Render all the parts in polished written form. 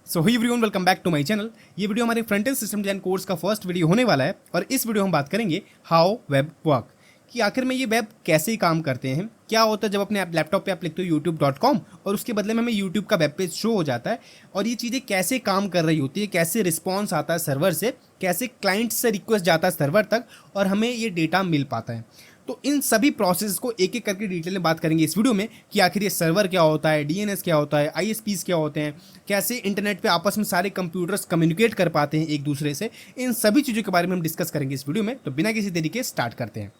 So hi everyone, welcome back to my channel. ये video हमारे front end system design course का first video होने वाला है और इस वीडियो हम बात करेंगे हाउ वेब वर्क, कि आखिर में ये वेब कैसे काम करते हैं। क्या होता है जब अपने लैपटॉप पे आप लिखते हो youtube.com और उसके बदले में हमें यूट्यूब का वेब पेज शो हो जाता है, और ये चीज़ें कैसे काम कर रही होती है, कैसे रिस्पॉन्स आता है सर्वर से, कैसे क्लाइंट से रिक्वेस्ट जाता है सर्वर तक और हमें ये डेटा मिल पाता है। तो इन सभी प्रोसेस को एक एक करके डिटेल में बात करेंगे इस वीडियो में कि आखिर ये सर्वर क्या होता है, डीएनएस क्या होता है, आईएसपीस क्या होते हैं, कैसे इंटरनेट पे आपस में सारे कंप्यूटर्स कम्युनिकेट कर पाते हैं एक दूसरे से। इन सभी चीज़ों के बारे में हम डिस्कस करेंगे इस वीडियो में। तो बिना किसी देरी के स्टार्ट करते हैं।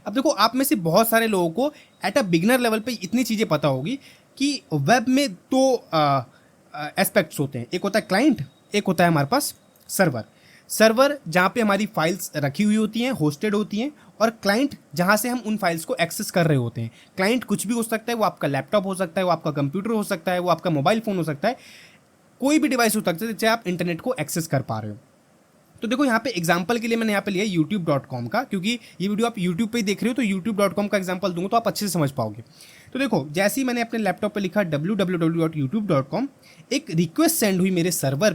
अब देखो, आप में से बहुत सारे लोगों को एट अ बिगिनर लेवल पे इतनी चीज़ें पता होगी कि वेब में दो एस्पेक्ट्स होते हैं। एक होता है क्लाइंट, एक होता है हमारे पास सर्वर। सर्वर जहाँ पे हमारी फाइल्स रखी हुई होती हैं, होस्टेड होती हैं, और क्लाइंट जहाँ से हम उन फाइल्स को एक्सेस कर रहे होते हैं। क्लाइंट कुछ भी हो सकता है, वो आपका लैपटॉप हो सकता है, वो आपका कंप्यूटर हो सकता है, वो आपका मोबाइल फ़ोन हो सकता है, कोई भी डिवाइस हो सकता है जिससे आप इंटरनेट को एक्सेस कर पा रहे हो। तो देखो, यहाँ पे एग्जांपल के लिए मैंने यहाँ पे लिया youtube.com का, क्योंकि ये वीडियो आप YouTube पे ही देख रहे हो तो youtube.com का एग्जांपल दूंगा तो आप अच्छे से समझ पाओगे। तो देखो, जैसे ही मैंने अपने लैपटॉप पे लिखा www.youtube.com, एक रिक्वेस्ट सेंड हुई मेरे सर्वर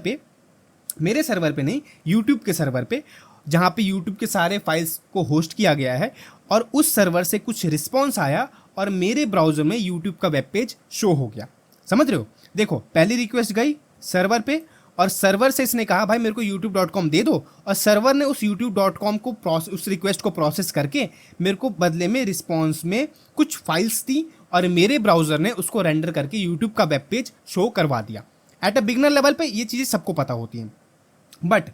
पे नहीं, यूट्यूब के सर्वर पे, जहाँ पे यूट्यूब के सारे फाइल्स को होस्ट किया गया है, और उस सर्वर से कुछ रिस्पॉन्स आया और मेरे ब्राउजर में यूट्यूब का वेब पेज शो हो गया। समझ रहे हो? देखो, पहली रिक्वेस्ट गई सर्वर पे और सर्वर से इसने कहा भाई मेरे को youtube.com दे दो, और सर्वर ने उस youtube.com को उस रिक्वेस्ट को प्रोसेस करके मेरे को बदले में रिस्पॉन्स में कुछ फाइल्स दी और मेरे ब्राउज़र ने उसको रेंडर करके यूट्यूब का वेब पेज शो करवा दिया। एट अ बिगनर लेवल पे ये चीज़ें सबको पता होती हैं, बट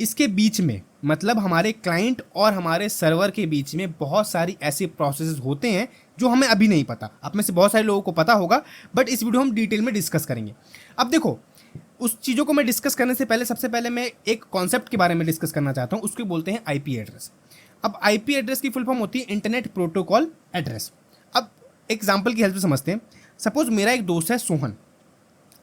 इसके बीच में, मतलब हमारे क्लाइंट और हमारे सर्वर के बीच में बहुत सारी ऐसे प्रोसेस होते हैं जो हमें अभी नहीं पता। आप में से बहुत सारे लोगों को पता होगा, बट इस वीडियो हम डिटेल में डिस्कस करेंगे। अब देखो, उस चीज़ों को मैं डिस्कस करने से पहले सबसे पहले मैं एक कॉन्सेप्ट के बारे में डिस्कस करना चाहता हूँ। उसको बोलते हैं आईपी एड्रेस। अब आईपी एड्रेस की फुल फॉर्म होती है इंटरनेट प्रोटोकॉल एड्रेस। अब एग्जांपल की हेल्प से समझते हैं। सपोज मेरा एक दोस्त है सोहन।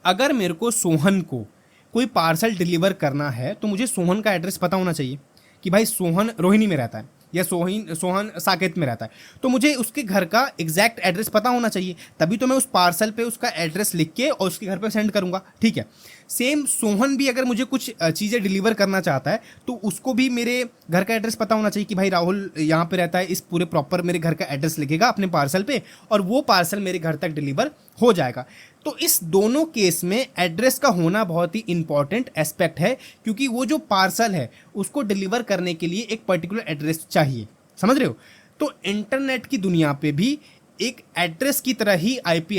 अगर मेरे को सोहन को कोई पार्सल डिलीवर करना है तो मुझे सोहन का एड्रेस पता होना चाहिए कि भाई सोहन रोहिणी में रहता है या सोहन साकेत में रहता है, तो मुझे उसके घर का एग्जैक्ट एड्रेस पता होना चाहिए, तभी तो मैं उस पार्सल पे उसका एड्रेस लिख के और उसके घर पे सेंड करूंगा। ठीक है, सेम सोहन भी अगर मुझे कुछ चीज़ें डिलीवर करना चाहता है तो उसको भी मेरे घर का एड्रेस पता होना चाहिए कि भाई राहुल यहाँ पे रहता है, इस पूरे प्रॉपर मेरे घर का एड्रेस लिखेगा अपने पार्सल पे और वो पार्सल मेरे घर तक डिलीवर हो जाएगा। तो इस दोनों केस में एड्रेस का होना बहुत ही इंपॉर्टेंट एस्पेक्ट है, क्योंकि वो जो पार्सल है उसको डिलीवर करने के लिए एक पर्टिकुलर एड्रेस चाहिए। समझ रहे हो? तो इंटरनेट की दुनिया पे भी एक एड्रेस की तरह ही आईपी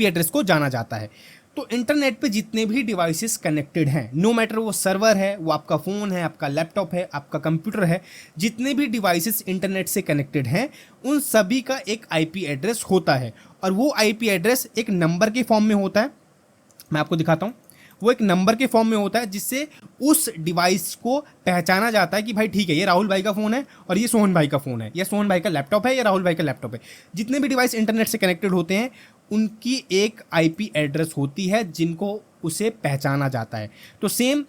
एड्रेस को जाना जाता है। तो इंटरनेट पे जितने भी डिवाइसेस कनेक्टेड हैं, नो मैटर वो सर्वर है, वो आपका फ़ोन है, आपका लैपटॉप है, आपका कंप्यूटर है, जितने भी डिवाइसेस इंटरनेट से कनेक्टेड हैं उन सभी का एक आईपी एड्रेस होता है, और वो आईपी एड्रेस एक नंबर के फॉर्म में होता है। मैं आपको दिखाता हूँ। वो एक नंबर के फॉर्म में होता है जिससे उस डिवाइस को पहचाना जाता है कि भाई ठीक है, ये राहुल भाई का फ़ोन है और ये सोहन भाई का फ़ोन है, या सोहन भाई का लैपटॉप है या राहुल भाई का लैपटॉप है। जितने भी डिवाइस इंटरनेट से कनेक्टेड होते हैं उनकी एक आईपी एड्रेस होती है जिनको उसे पहचाना जाता है। तो सेम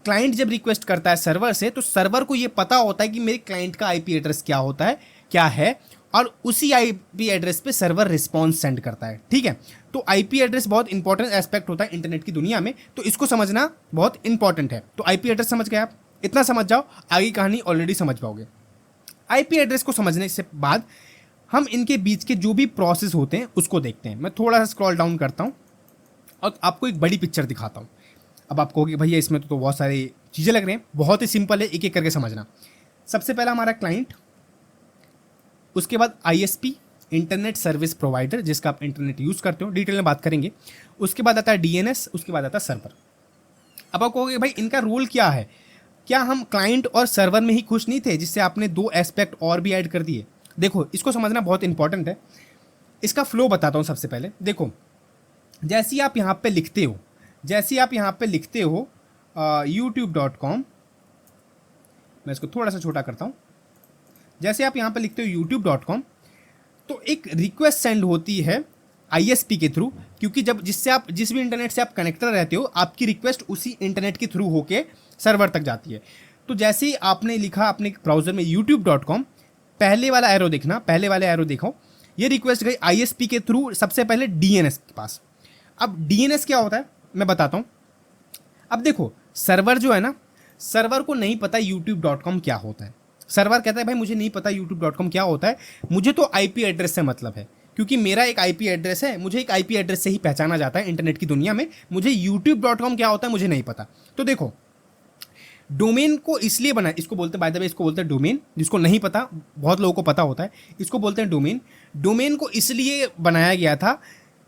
क्लाइंट जब रिक्वेस्ट करता है सर्वर से, तो सर्वर को ये पता होता है कि मेरे क्लाइंट का आईपी एड्रेस क्या है, और उसी आईपी एड्रेस पे सर्वर रिस्पॉन्स सेंड करता है। ठीक है, तो आईपी एड्रेस बहुत इंपॉर्टेंट एस्पेक्ट होता है इंटरनेट की दुनिया में, तो इसको समझना बहुत इंपॉर्टेंट है। तो आईपी एड्रेस समझ गए आप, इतना समझ जाओ, आगे कहानी ऑलरेडी समझ पाओगे। आईपी एड्रेस को समझने से बाद हम इनके बीच के जो भी प्रोसेस होते हैं उसको देखते हैं। मैं थोड़ा सा स्क्रॉल डाउन करता हूँ और आपको एक बड़ी पिक्चर दिखाता हूँ। अब आप कहोगे भैया इसमें तो बहुत सारी चीज़ें लग रही हैं। बहुत ही सिंपल है, एक एक करके समझना। सबसे पहला हमारा क्लाइंट, उसके बाद आईएसपी, इंटरनेट सर्विस प्रोवाइडर, जिसका आप इंटरनेट यूज़ करते हो, डिटेल में बात करेंगे। उसके बाद आता है डीएनएस, उसके बाद आता है सर्वर। अब आप कहोगे भाई इनका रोल क्या है? क्या हम क्लाइंट और सर्वर में ही खुश नहीं थे जिससे आपने दो एस्पेक्ट और भी ऐड कर दिए? देखो, इसको समझना बहुत इंपॉर्टेंट है। इसका फ्लो बताता हूँ। सबसे पहले देखो, जैसे आप यहाँ पे लिखते हो youtube.com, मैं इसको थोड़ा सा छोटा करता हूँ। जैसे आप यहाँ पे लिखते हो youtube.com, तो एक रिक्वेस्ट सेंड होती है आईएसपी के थ्रू, क्योंकि जिस भी इंटरनेट से आप कनेक्टर रहते हो, आपकी रिक्वेस्ट उसी इंटरनेट के थ्रू होके सर्वर तक जाती है। तो जैसे ही आपने लिखा अपने ब्राउजर में youtube.com, पहले वाला एरो देखना, पहले वाले एरो देखो, ये रिक्वेस्ट गई आईएसपी के थ्रू सबसे पहले डीएनएस के पास। अब डीएनएस क्या होता है मैं बताता हूँ। अब देखो सर्वर जो है ना, सर्वर को नहीं पता youtube.com क्या होता है। सर्वर कहता है भाई मुझे नहीं पता youtube.com क्या होता है, मुझे तो आईपी एड्रेस से मतलब है, क्योंकि मेरा एक आईपी एड्रेस है, मुझे एक आईपी एड्रेस से ही पहचाना जाता है इंटरनेट की दुनिया में, मुझे youtube.com क्या होता है मुझे नहीं पता। तो देखो डोमेन को इसलिए बना, इसको बोलते हैं बाय द वे, इसको बोलते हैं डोमेन, जिसको नहीं पता बहुत लोगों को पता होता है, इसको बोलते हैं डोमेन। डोमेन को इसलिए बनाया गया था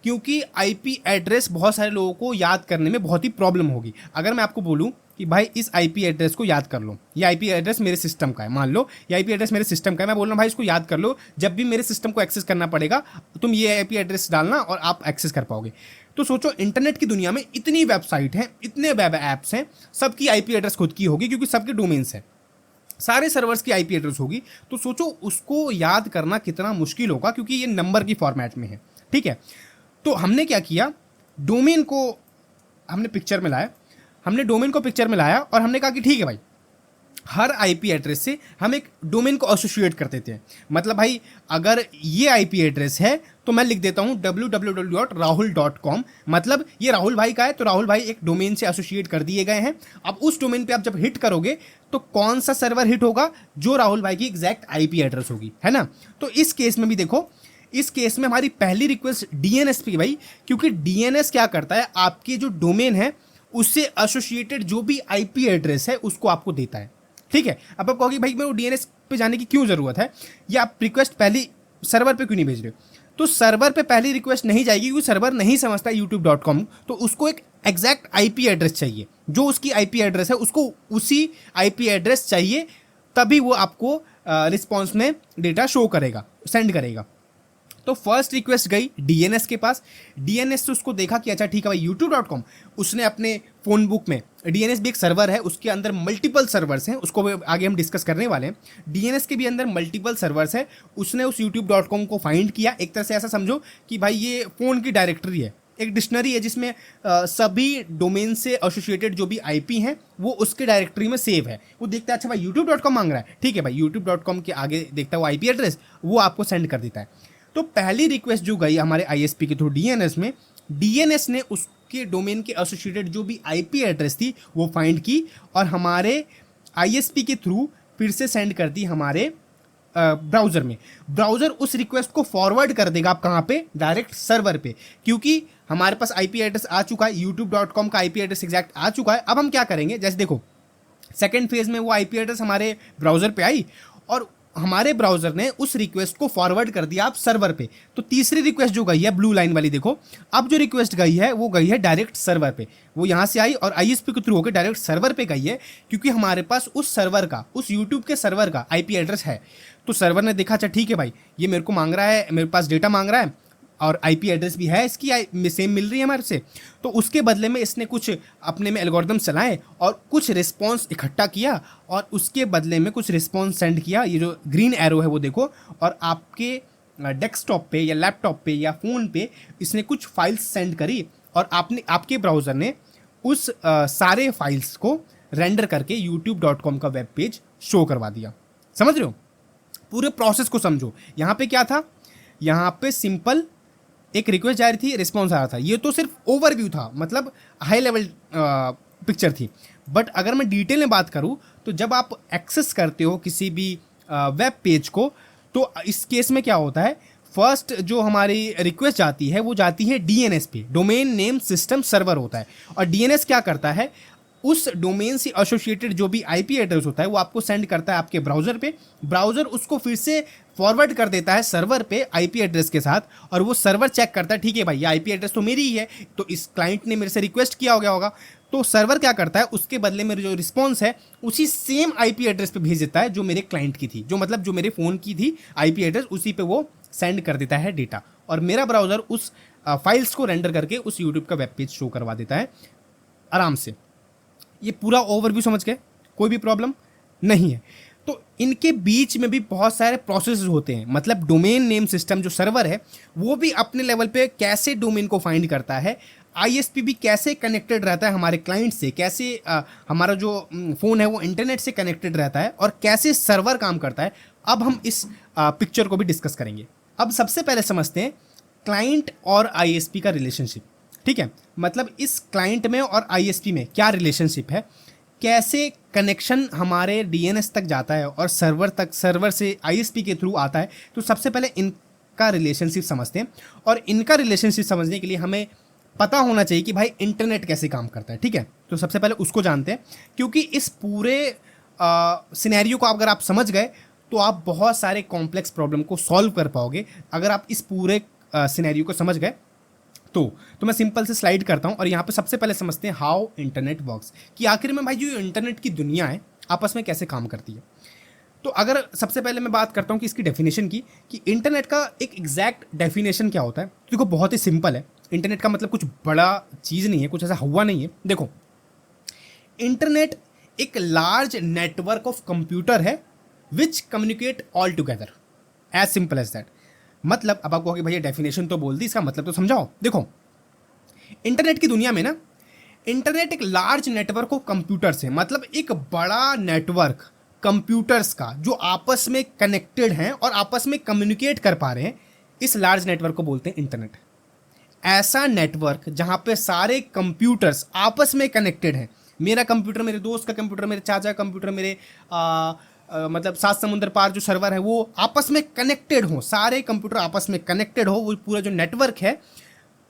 क्योंकि आईपी एड्रेस बहुत सारे लोगों को याद करने में बहुत ही प्रॉब्लम होगी। अगर मैं आपको बोलूं कि भाई इस आईपी एड्रेस को याद कर लो, ये आईपी एड्रेस मेरे सिस्टम का है, मान लो ये आईपी एड्रेस मेरे सिस्टम का है, मैं बोल रहा हूँ भाई इसको याद कर लो, जब भी मेरे सिस्टम को एक्सेस करना पड़ेगा तुम ये आईपी एड्रेस डालना और आप एक्सेस कर पाओगे। तो सोचो इंटरनेट की दुनिया में इतनी वेबसाइट हैं, इतने वेब ऐप्स हैं, सबकी आईपी एड्रेस खुद की होगी क्योंकि सबके डोमेन्स हैं, सारे सर्वर्स की आईपी एड्रेस होगी। तो सोचो उसको याद करना कितना मुश्किल होगा, क्योंकि ये नंबर की फॉर्मेट में है, ठीक है। तो हमने क्या किया, डोमेन को हमने पिक्चर में लाया, हमने डोमेन को पिक्चर में लाया और हमने कहा कि ठीक है भाई हर आईपी एड्रेस से हम एक डोमेन को एसोसिएट कर देते हैं। मतलब भाई अगर ये आईपी एड्रेस है तो मैं लिख देता हूँ www.rahul.com, मतलब ये राहुल भाई का है, तो राहुल भाई एक डोमेन से एसोसिएट कर दिए गए हैं। अब उस डोमेन पे आप जब हिट करोगे तो कौन सा सर्वर हिट होगा, जो राहुल भाई की एग्जैक्ट आईपी एड्रेस होगी, है ना। तो इस केस में भी देखो, इस केस में हमारी पहली रिक्वेस्ट डीएनएस पे भाई, क्योंकि डीएनएस क्या करता है, आपके जो डोमेन है उससे एसोसिएटेड जो भी आईपी एड्रेस है उसको आपको देता है, ठीक है। अब आप कहोगे भाई मेरे को डीएनएस पे जाने की क्यों जरूरत है, या आप रिक्वेस्ट पहली सर्वर पे क्यों नहीं भेज रहे हो। तो सर्वर पे पहली रिक्वेस्ट नहीं जाएगी क्योंकि सर्वर नहीं समझता youtube.com, तो उसको एक एग्जैक्ट आईपी एड्रेस चाहिए, जो उसकी आईपी एड्रेस है उसको उसी आईपी एड्रेस चाहिए, तभी वो आपको रिस्पॉन्स में डेटा शो करेगा, सेंड करेगा। तो फर्स्ट रिक्वेस्ट गई डीएनएस के पास, डीएनएस से उसको देखा कि अच्छा ठीक है भाई youtube.com, उसने अपने फ़ोन बुक में, डीएनएस भी एक सर्वर है, उसके अंदर मल्टीपल सर्वर्स हैं, उसको आगे हम डिस्कस करने वाले हैं। डीएनएस के भी अंदर मल्टीपल सर्वर्स है, उसने उस youtube.com को फाइंड किया। एक तरह से ऐसा समझो कि भाई ये फ़ोन की डायरेक्टरी है, एक डिक्शनरी है जिसमें सभी डोमेन से एसोसिएटेड जो भी आईपी हैं वो उसके डायरेक्टरी में सेव है। वो देखता है अच्छा भाई youtube.com मांग रहा है, ठीक है भाई youtube.com के आगे देखता है वो आईपी एड्रेस, वो आपको सेंड कर देता है। तो पहली रिक्वेस्ट जो गई हमारे आईएसपी के थ्रू डीएनएस में, डीएनएस ने उसके डोमेन के एसोसिएटेड जो भी आईपी एड्रेस थी वो फाइंड की और हमारे आईएसपी के थ्रू फिर से सेंड कर दी हमारे ब्राउज़र में। ब्राउज़र उस रिक्वेस्ट को फॉरवर्ड कर देगा, आप कहाँ पे, डायरेक्ट सर्वर पे, क्योंकि हमारे पास आईपी एड्रेस आ चुका है, youtube.com का आईपी एड्रेस एग्जैक्ट आ चुका है। अब हम क्या करेंगे, जैसे देखो सेकेंड फेज में वो आईपी एड्रेस हमारे ब्राउज़र पे आई और हमारे ब्राउजर ने उस रिक्वेस्ट को फॉरवर्ड कर दिया आप सर्वर पे। तो तीसरी रिक्वेस्ट जो गई है ब्लू लाइन वाली, देखो अब जो रिक्वेस्ट गई है वो गई है डायरेक्ट सर्वर पे, वो यहाँ से आई और आईएसपी के थ्रू होकर डायरेक्ट सर्वर पे गई है, क्योंकि हमारे पास उस सर्वर का, उस यूट्यूब के सर्वर का आईपी एड्रेस है। तो सर्वर ने देखा अच्छा ठीक है भाई ये मेरे को मांग रहा है, मेरे पास डेटा मांग रहा है और आईपी एड्रेस भी है इसकी सेम मिल रही है हमारे से, तो उसके बदले में इसने कुछ अपने में एल्गोरिदम चलाए और कुछ रिस्पॉन्स इकट्ठा किया और उसके बदले में कुछ रिस्पॉन्स सेंड किया। ये जो ग्रीन एरो है वो देखो, और आपके डेस्कटॉप पे या लैपटॉप पे या फ़ोन पे इसने कुछ फाइल्स सेंड करी और आपके ब्राउज़र ने उस सारे फाइल्स को रेंडर करके youtube.com का वेब पेज शो करवा दिया। समझ रहे हो, पूरे प्रोसेस को समझो। यहाँ पे क्या था, यहाँ पे सिंपल एक रिक्वेस्ट जा रही थी, रिस्पॉन्स आ रहा था। ये तो सिर्फ ओवरव्यू था, मतलब हाई लेवल पिक्चर थी। बट अगर मैं डिटेल में बात करूँ तो जब आप एक्सेस करते हो किसी भी वेब पेज को, तो इस केस में क्या होता है, फर्स्ट जो हमारी रिक्वेस्ट जाती है वो जाती है डीएनएस पे, डोमेन नेम सिस्टम सर्वर होता है। और डीएनएस क्या करता है, उस डोमेन से एसोसिएटेड जो भी आईपी एड्रेस होता है वो आपको सेंड करता है आपके ब्राउज़र पे। ब्राउज़र उसको फिर से फॉरवर्ड कर देता है सर्वर पे आईपी एड्रेस के साथ, और वो सर्वर चेक करता है ठीक है भाई ये आईपी एड्रेस तो मेरी ही है, तो इस क्लाइंट ने मेरे से रिक्वेस्ट किया हो गया होगा। तो सर्वर क्या करता है, उसके बदले में जो रिस्पॉन्स है उसी सेम आईपी एड्रेस पे भेज देता है जो मेरे क्लाइंट की थी, जो मतलब जो मेरे फ़ोन की थी आईपी एड्रेस, उसी पे वो सेंड कर देता है डेटा, और मेरा ब्राउज़र उस फाइल्स को रेंडर करके उस यूट्यूब का वेब पेज शो करवा देता है आराम से। ये पूरा ओवरव्यू समझ गए, कोई भी प्रॉब्लम नहीं है। तो इनके बीच में भी बहुत सारे प्रोसेस होते हैं, मतलब डोमेन नेम सिस्टम जो सर्वर है वो भी अपने लेवल पे कैसे डोमेन को फाइंड करता है, आईएसपी भी कैसे कनेक्टेड रहता है हमारे क्लाइंट से, कैसे हमारा जो फ़ोन है वो इंटरनेट से कनेक्टेड रहता है और कैसे सर्वर काम करता है, अब हम इस पिक्चर को भी डिस्कस करेंगे। अब सबसे पहले समझते हैं क्लाइंट और आईएसपी का रिलेशनशिप। ठीक है, मतलब इस क्लाइंट में और आईएसपी में क्या रिलेशनशिप है, कैसे कनेक्शन हमारे डीएनएस तक जाता है और सर्वर तक, सर्वर से आईएसपी के थ्रू आता है। तो सबसे पहले इनका रिलेशनशिप समझते हैं, और इनका रिलेशनशिप समझने के लिए हमें पता होना चाहिए कि भाई इंटरनेट कैसे काम करता है। ठीक है, तो सबसे पहले उसको जानते हैं, क्योंकि इस पूरे सिनेरियो को अगर आप समझ गए तो आप बहुत सारे कॉम्प्लेक्स प्रॉब्लम को सॉल्व कर पाओगे। अगर आप इस पूरे सिनेरियो को समझ गए तो मैं सिंपल से स्लाइड करता हूं, और यहाँ पे सबसे पहले समझते हैं हाउ इंटरनेट वर्क्स, कि आखिर में भाई जो इंटरनेट की दुनिया है आपस में कैसे काम करती है। तो अगर सबसे पहले मैं बात करता हूं कि इसकी डेफिनेशन की, कि इंटरनेट का एक एग्जैक्ट डेफिनेशन क्या होता है, तो देखो बहुत ही सिंपल है। इंटरनेट का मतलब कुछ बड़ा चीज़ नहीं है, कुछ ऐसा हुआ नहीं है। देखो, इंटरनेट एक लार्ज नेटवर्क ऑफ कंप्यूटर है which communicate all together, as simple as that. मतलब अब आपको भैया डेफिनेशन तो बोल दी, इसका मतलब तो समझाओ। देखो, इंटरनेट की दुनिया में ना, इंटरनेट एक लार्ज नेटवर्क ऑफ कंप्यूटर्स है, मतलब एक बड़ा नेटवर्क कंप्यूटर्स का जो आपस में कनेक्टेड हैं और आपस में कम्युनिकेट कर पा रहे हैं, इस लार्ज नेटवर्क को बोलते हैं इंटरनेट। ऐसा नेटवर्क जहां पे सारे कंप्यूटर्स आपस में कनेक्टेड हैं, मेरा कंप्यूटर, मेरे दोस्त का कंप्यूटर, मेरे चाचा का कंप्यूटर, मेरे मतलब 7 समुंदर पार जो सर्वर है वो आपस में कनेक्टेड हो, सारे कंप्यूटर आपस में कनेक्टेड हो, वो पूरा जो नेटवर्क है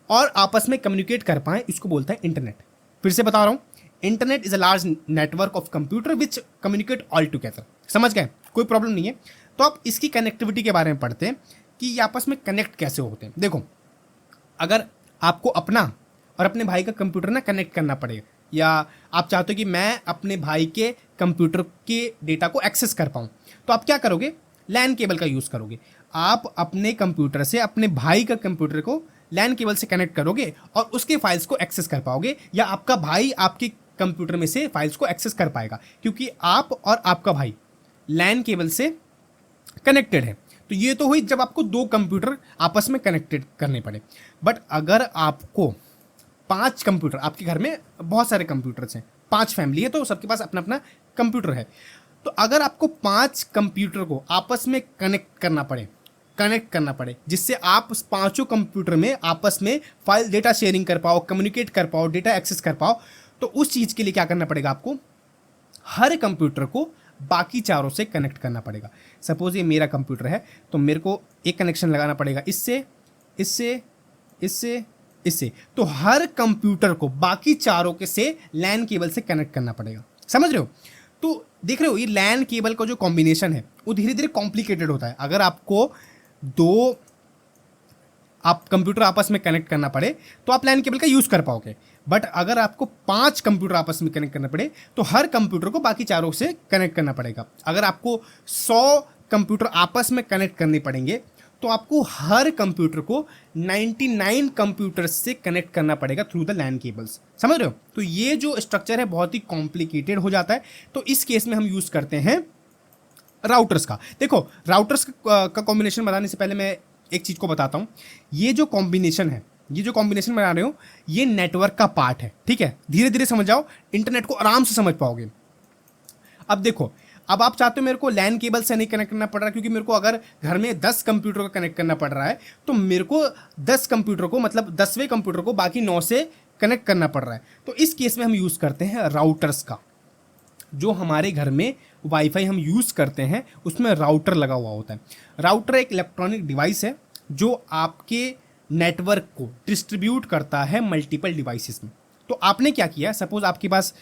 और आपस में कम्युनिकेट कर पाए, इसको बोलता है इंटरनेट। फिर से बता रहा हूँ, internet is a large network of computer which communicate all together. समझ गए, कोई प्रॉब्लम नहीं है। तो आप इसकी कनेक्टिविटी के बारे में पढ़ते हैं कि ये आपस में कनेक्ट कैसे होते हैं। देखो, अगर आपको अपना और अपने भाई का कंप्यूटर ना कनेक्ट करना पड़ेगा, या आप चाहते हो कि मैं अपने भाई के कंप्यूटर के डेटा को एक्सेस कर पाऊँ, तो आप क्या करोगे, लैन केबल का यूज़ करोगे। आप अपने कंप्यूटर से अपने भाई का कंप्यूटर को लैन केबल से कनेक्ट करोगे और उसके फाइल्स को एक्सेस कर पाओगे, या आपका भाई आपके कंप्यूटर में से फाइल्स को एक्सेस कर पाएगा, क्योंकि आप और आपका भाई लैन केबल से कनेक्टेड है। तो ये तो हुई जब आपको 2 कंप्यूटर आपस में कनेक्टेड करने पड़े। बट अगर आपको 5 कंप्यूटर, आपके घर में बहुत सारे कंप्यूटर्स हैं, 5 फैमिली है, तो सबके पास अपना अपना कंप्यूटर है, तो अगर आपको 5 कंप्यूटर को आपस में कनेक्ट करना पड़े जिससे आप उस 5 कंप्यूटर में आपस में फाइल डेटा शेयरिंग कर पाओ, कम्युनिकेट कर पाओ, डेटा एक्सेस कर पाओ, तो उस चीज़ के लिए क्या करना पड़ेगा आपको, हर कंप्यूटर को बाकी चारों से कनेक्ट करना पड़ेगा। सपोज ये मेरा कंप्यूटर है, तो मेरे को एक कनेक्शन लगाना पड़ेगा इससे, इससे, इससे, इससे, तो हर कंप्यूटर को बाकी चारों के से लैन केबल से कनेक्ट करना पड़ेगा। समझ रहे हो? तो देख रहे हो, ये लैन केबल का जो कॉम्बिनेशन है वो धीरे धीरे कॉम्प्लिकेटेड होता है। अगर आपको 2 आप कंप्यूटर आपस में कनेक्ट करना पड़े तो आप लैन केबल का यूज़ कर पाओगे, बट अगर आपको 5 कंप्यूटर आपस में कनेक्ट करना पड़े तो हर कंप्यूटर को बाकी चारों से कनेक्ट करना पड़ेगा। अगर आपको 100 कंप्यूटर आपस में कनेक्ट करने पड़ेंगे तो आपको हर कंप्यूटर को 99 कंप्यूटर से कनेक्ट करना पड़ेगा थ्रू द लैन केबल्स। समझ रहे हो? तो ये जो स्ट्रक्चर है बहुत ही कॉम्प्लिकेटेड हो जाता है। तो इस केस में हम यूज़ करते हैं राउटर्स का। देखो, राउटर्स का कॉम्बिनेशन बताने से पहले मैं एक चीज़ को बताता हूँ। ये जो कॉम्बिनेशन है, ये जो कॉम्बिनेशन बना रहे हो, ये नेटवर्क का पार्ट है। ठीक है, धीरे धीरे समझ जाओ, इंटरनेट को आराम से समझ पाओगे। अब देखो, अब आप चाहते हो मेरे को लैन केबल से नहीं कनेक्ट करना पड़ रहा, क्योंकि मेरे को अगर घर में 10 कंप्यूटर को कनेक्ट करना पड़ रहा है तो मेरे को 10 कंप्यूटर को, मतलब 10वें कंप्यूटर को बाकी 9 से कनेक्ट करना पड़ रहा है। तो इस केस में हम यूज़ करते हैं राउटर्स का। जो हमारे घर में वाईफाई हम यूज़ करते हैं उसमें राउटर लगा हुआ होता है। राउटर एक इलेक्ट्रॉनिक डिवाइस है जो आपके नेटवर्क को डिस्ट्रीब्यूट करता है मल्टीपल डिवाइसेस में। तो आपने क्या किया, सपोज आपके पास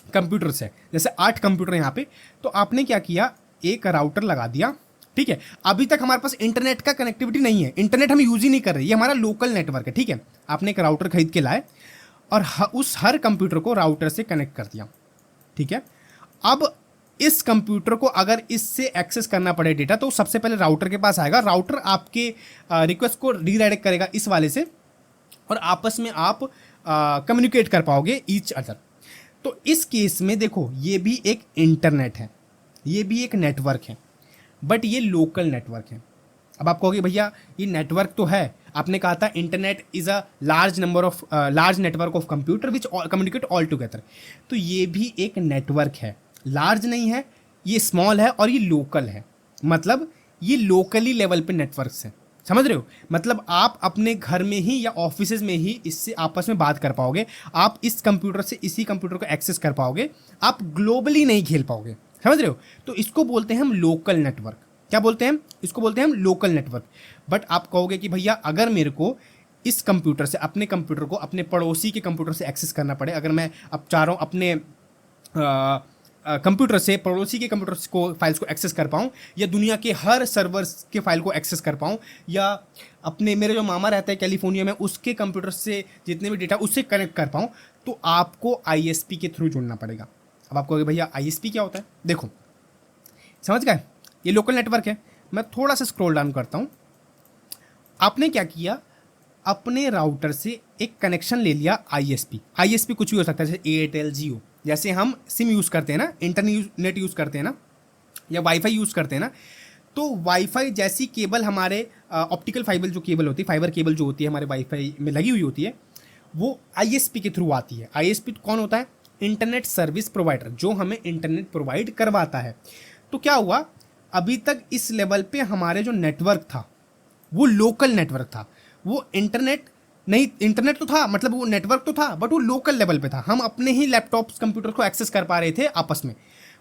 कंप्यूटर्स है, जैसे 8 कंप्यूटर यहाँ पे, तो आपने क्या किया, एक राउटर लगा दिया। ठीक है, अभी तक हमारे पास इंटरनेट का कनेक्टिविटी नहीं है, इंटरनेट हम यूज़ ही नहीं कर रहे, ये हमारा लोकल नेटवर्क है। ठीक है, आपने एक राउटर खरीद के लाए और उस हर कंप्यूटर को राउटर से कनेक्ट कर दिया। ठीक है, अब इस कंप्यूटर को अगर इससे एक्सेस करना पड़े डेटा, तो सबसे पहले राउटर के पास आएगा। राउटर आपके रिक्वेस्ट को रीडायरेक्ट करेगा इस वाले से, और आपस में आप कम्युनिकेट कर पाओगे ईच अदर। तो इस केस में देखो, ये भी एक इंटरनेट है, ये भी एक नेटवर्क है, बट ये लोकल नेटवर्क है। अब आप कहोगे भैया ये नेटवर्क तो है, आपने कहा था internet is a large network of computer which communicate all together, तो ये भी एक नेटवर्क है, लार्ज नहीं है, ये स्मॉल है और ये लोकल है, मतलब ये लोकली लेवल पे नेटवर्क्स हैं, समझ रहे हो। मतलब आप अपने घर में ही या ऑफिसेज में ही इससे आपस में बात कर पाओगे, आप इस कंप्यूटर से इसी कंप्यूटर को एक्सेस कर पाओगे, आप ग्लोबली नहीं खेल पाओगे, समझ रहे हो। तो इसको बोलते हैं हम लोकल नेटवर्क। क्या बोलते हैं, इसको बोलते हैं हम लोकल नेटवर्क। बट आप कहोगे कि भैया अगर मेरे को इस कंप्यूटर से अपने कंप्यूटर को अपने पड़ोसी के कंप्यूटर से एक्सेस करना पड़े, अगर मैं अब चाह रहा हूँ अपने कंप्यूटर से पड़ोसी के कंप्यूटर को फाइल्स को एक्सेस कर पाऊँ, या दुनिया के हर सर्वर्स के फाइल को एक्सेस कर पाऊँ, या अपने मेरे जो मामा रहता है कैलिफोर्निया में उसके कंप्यूटर से जितने भी डेटा उससे कनेक्ट कर पाऊँ, तो आपको आईएसपी के थ्रू जुड़ना पड़ेगा। अब आपको भैया आईएसपी क्या होता है, देखो समझ गए, ये लोकल नेटवर्क है। मैं थोड़ा सा स्क्रॉल डाउन करता हूँ। आपने क्या किया, अपने राउटर से एक कनेक्शन ले लिया आईएसपी। आईएसपी कुछ भी हो सकता है, जैसे एयरटेल, जियो, जैसे हम सिम यूज़ करते हैं ना, इंटरनेट यूज़ करते हैं ना, या वाईफाई यूज़ करते हैं ना, तो वाईफाई जैसी केबल हमारे ऑप्टिकल फाइबर जो केबल होती है, फाइबर केबल जो होती है हमारे वाईफाई में लगी हुई होती है, वो आईएसपी के थ्रू आती है। आईएसपी कौन होता है, इंटरनेट सर्विस प्रोवाइडर, जो हमें इंटरनेट प्रोवाइड करवाता है। तो क्या हुआ, अभी तक इस लेवल पे हमारे जो नेटवर्क था वो लोकल नेटवर्क था, वो इंटरनेट नहीं, इंटरनेट तो था, मतलब वो नेटवर्क तो था, बट वो लोकल लेवल पे था, हम अपने ही लैपटॉप्स कंप्यूटर को एक्सेस कर पा रहे थे आपस में।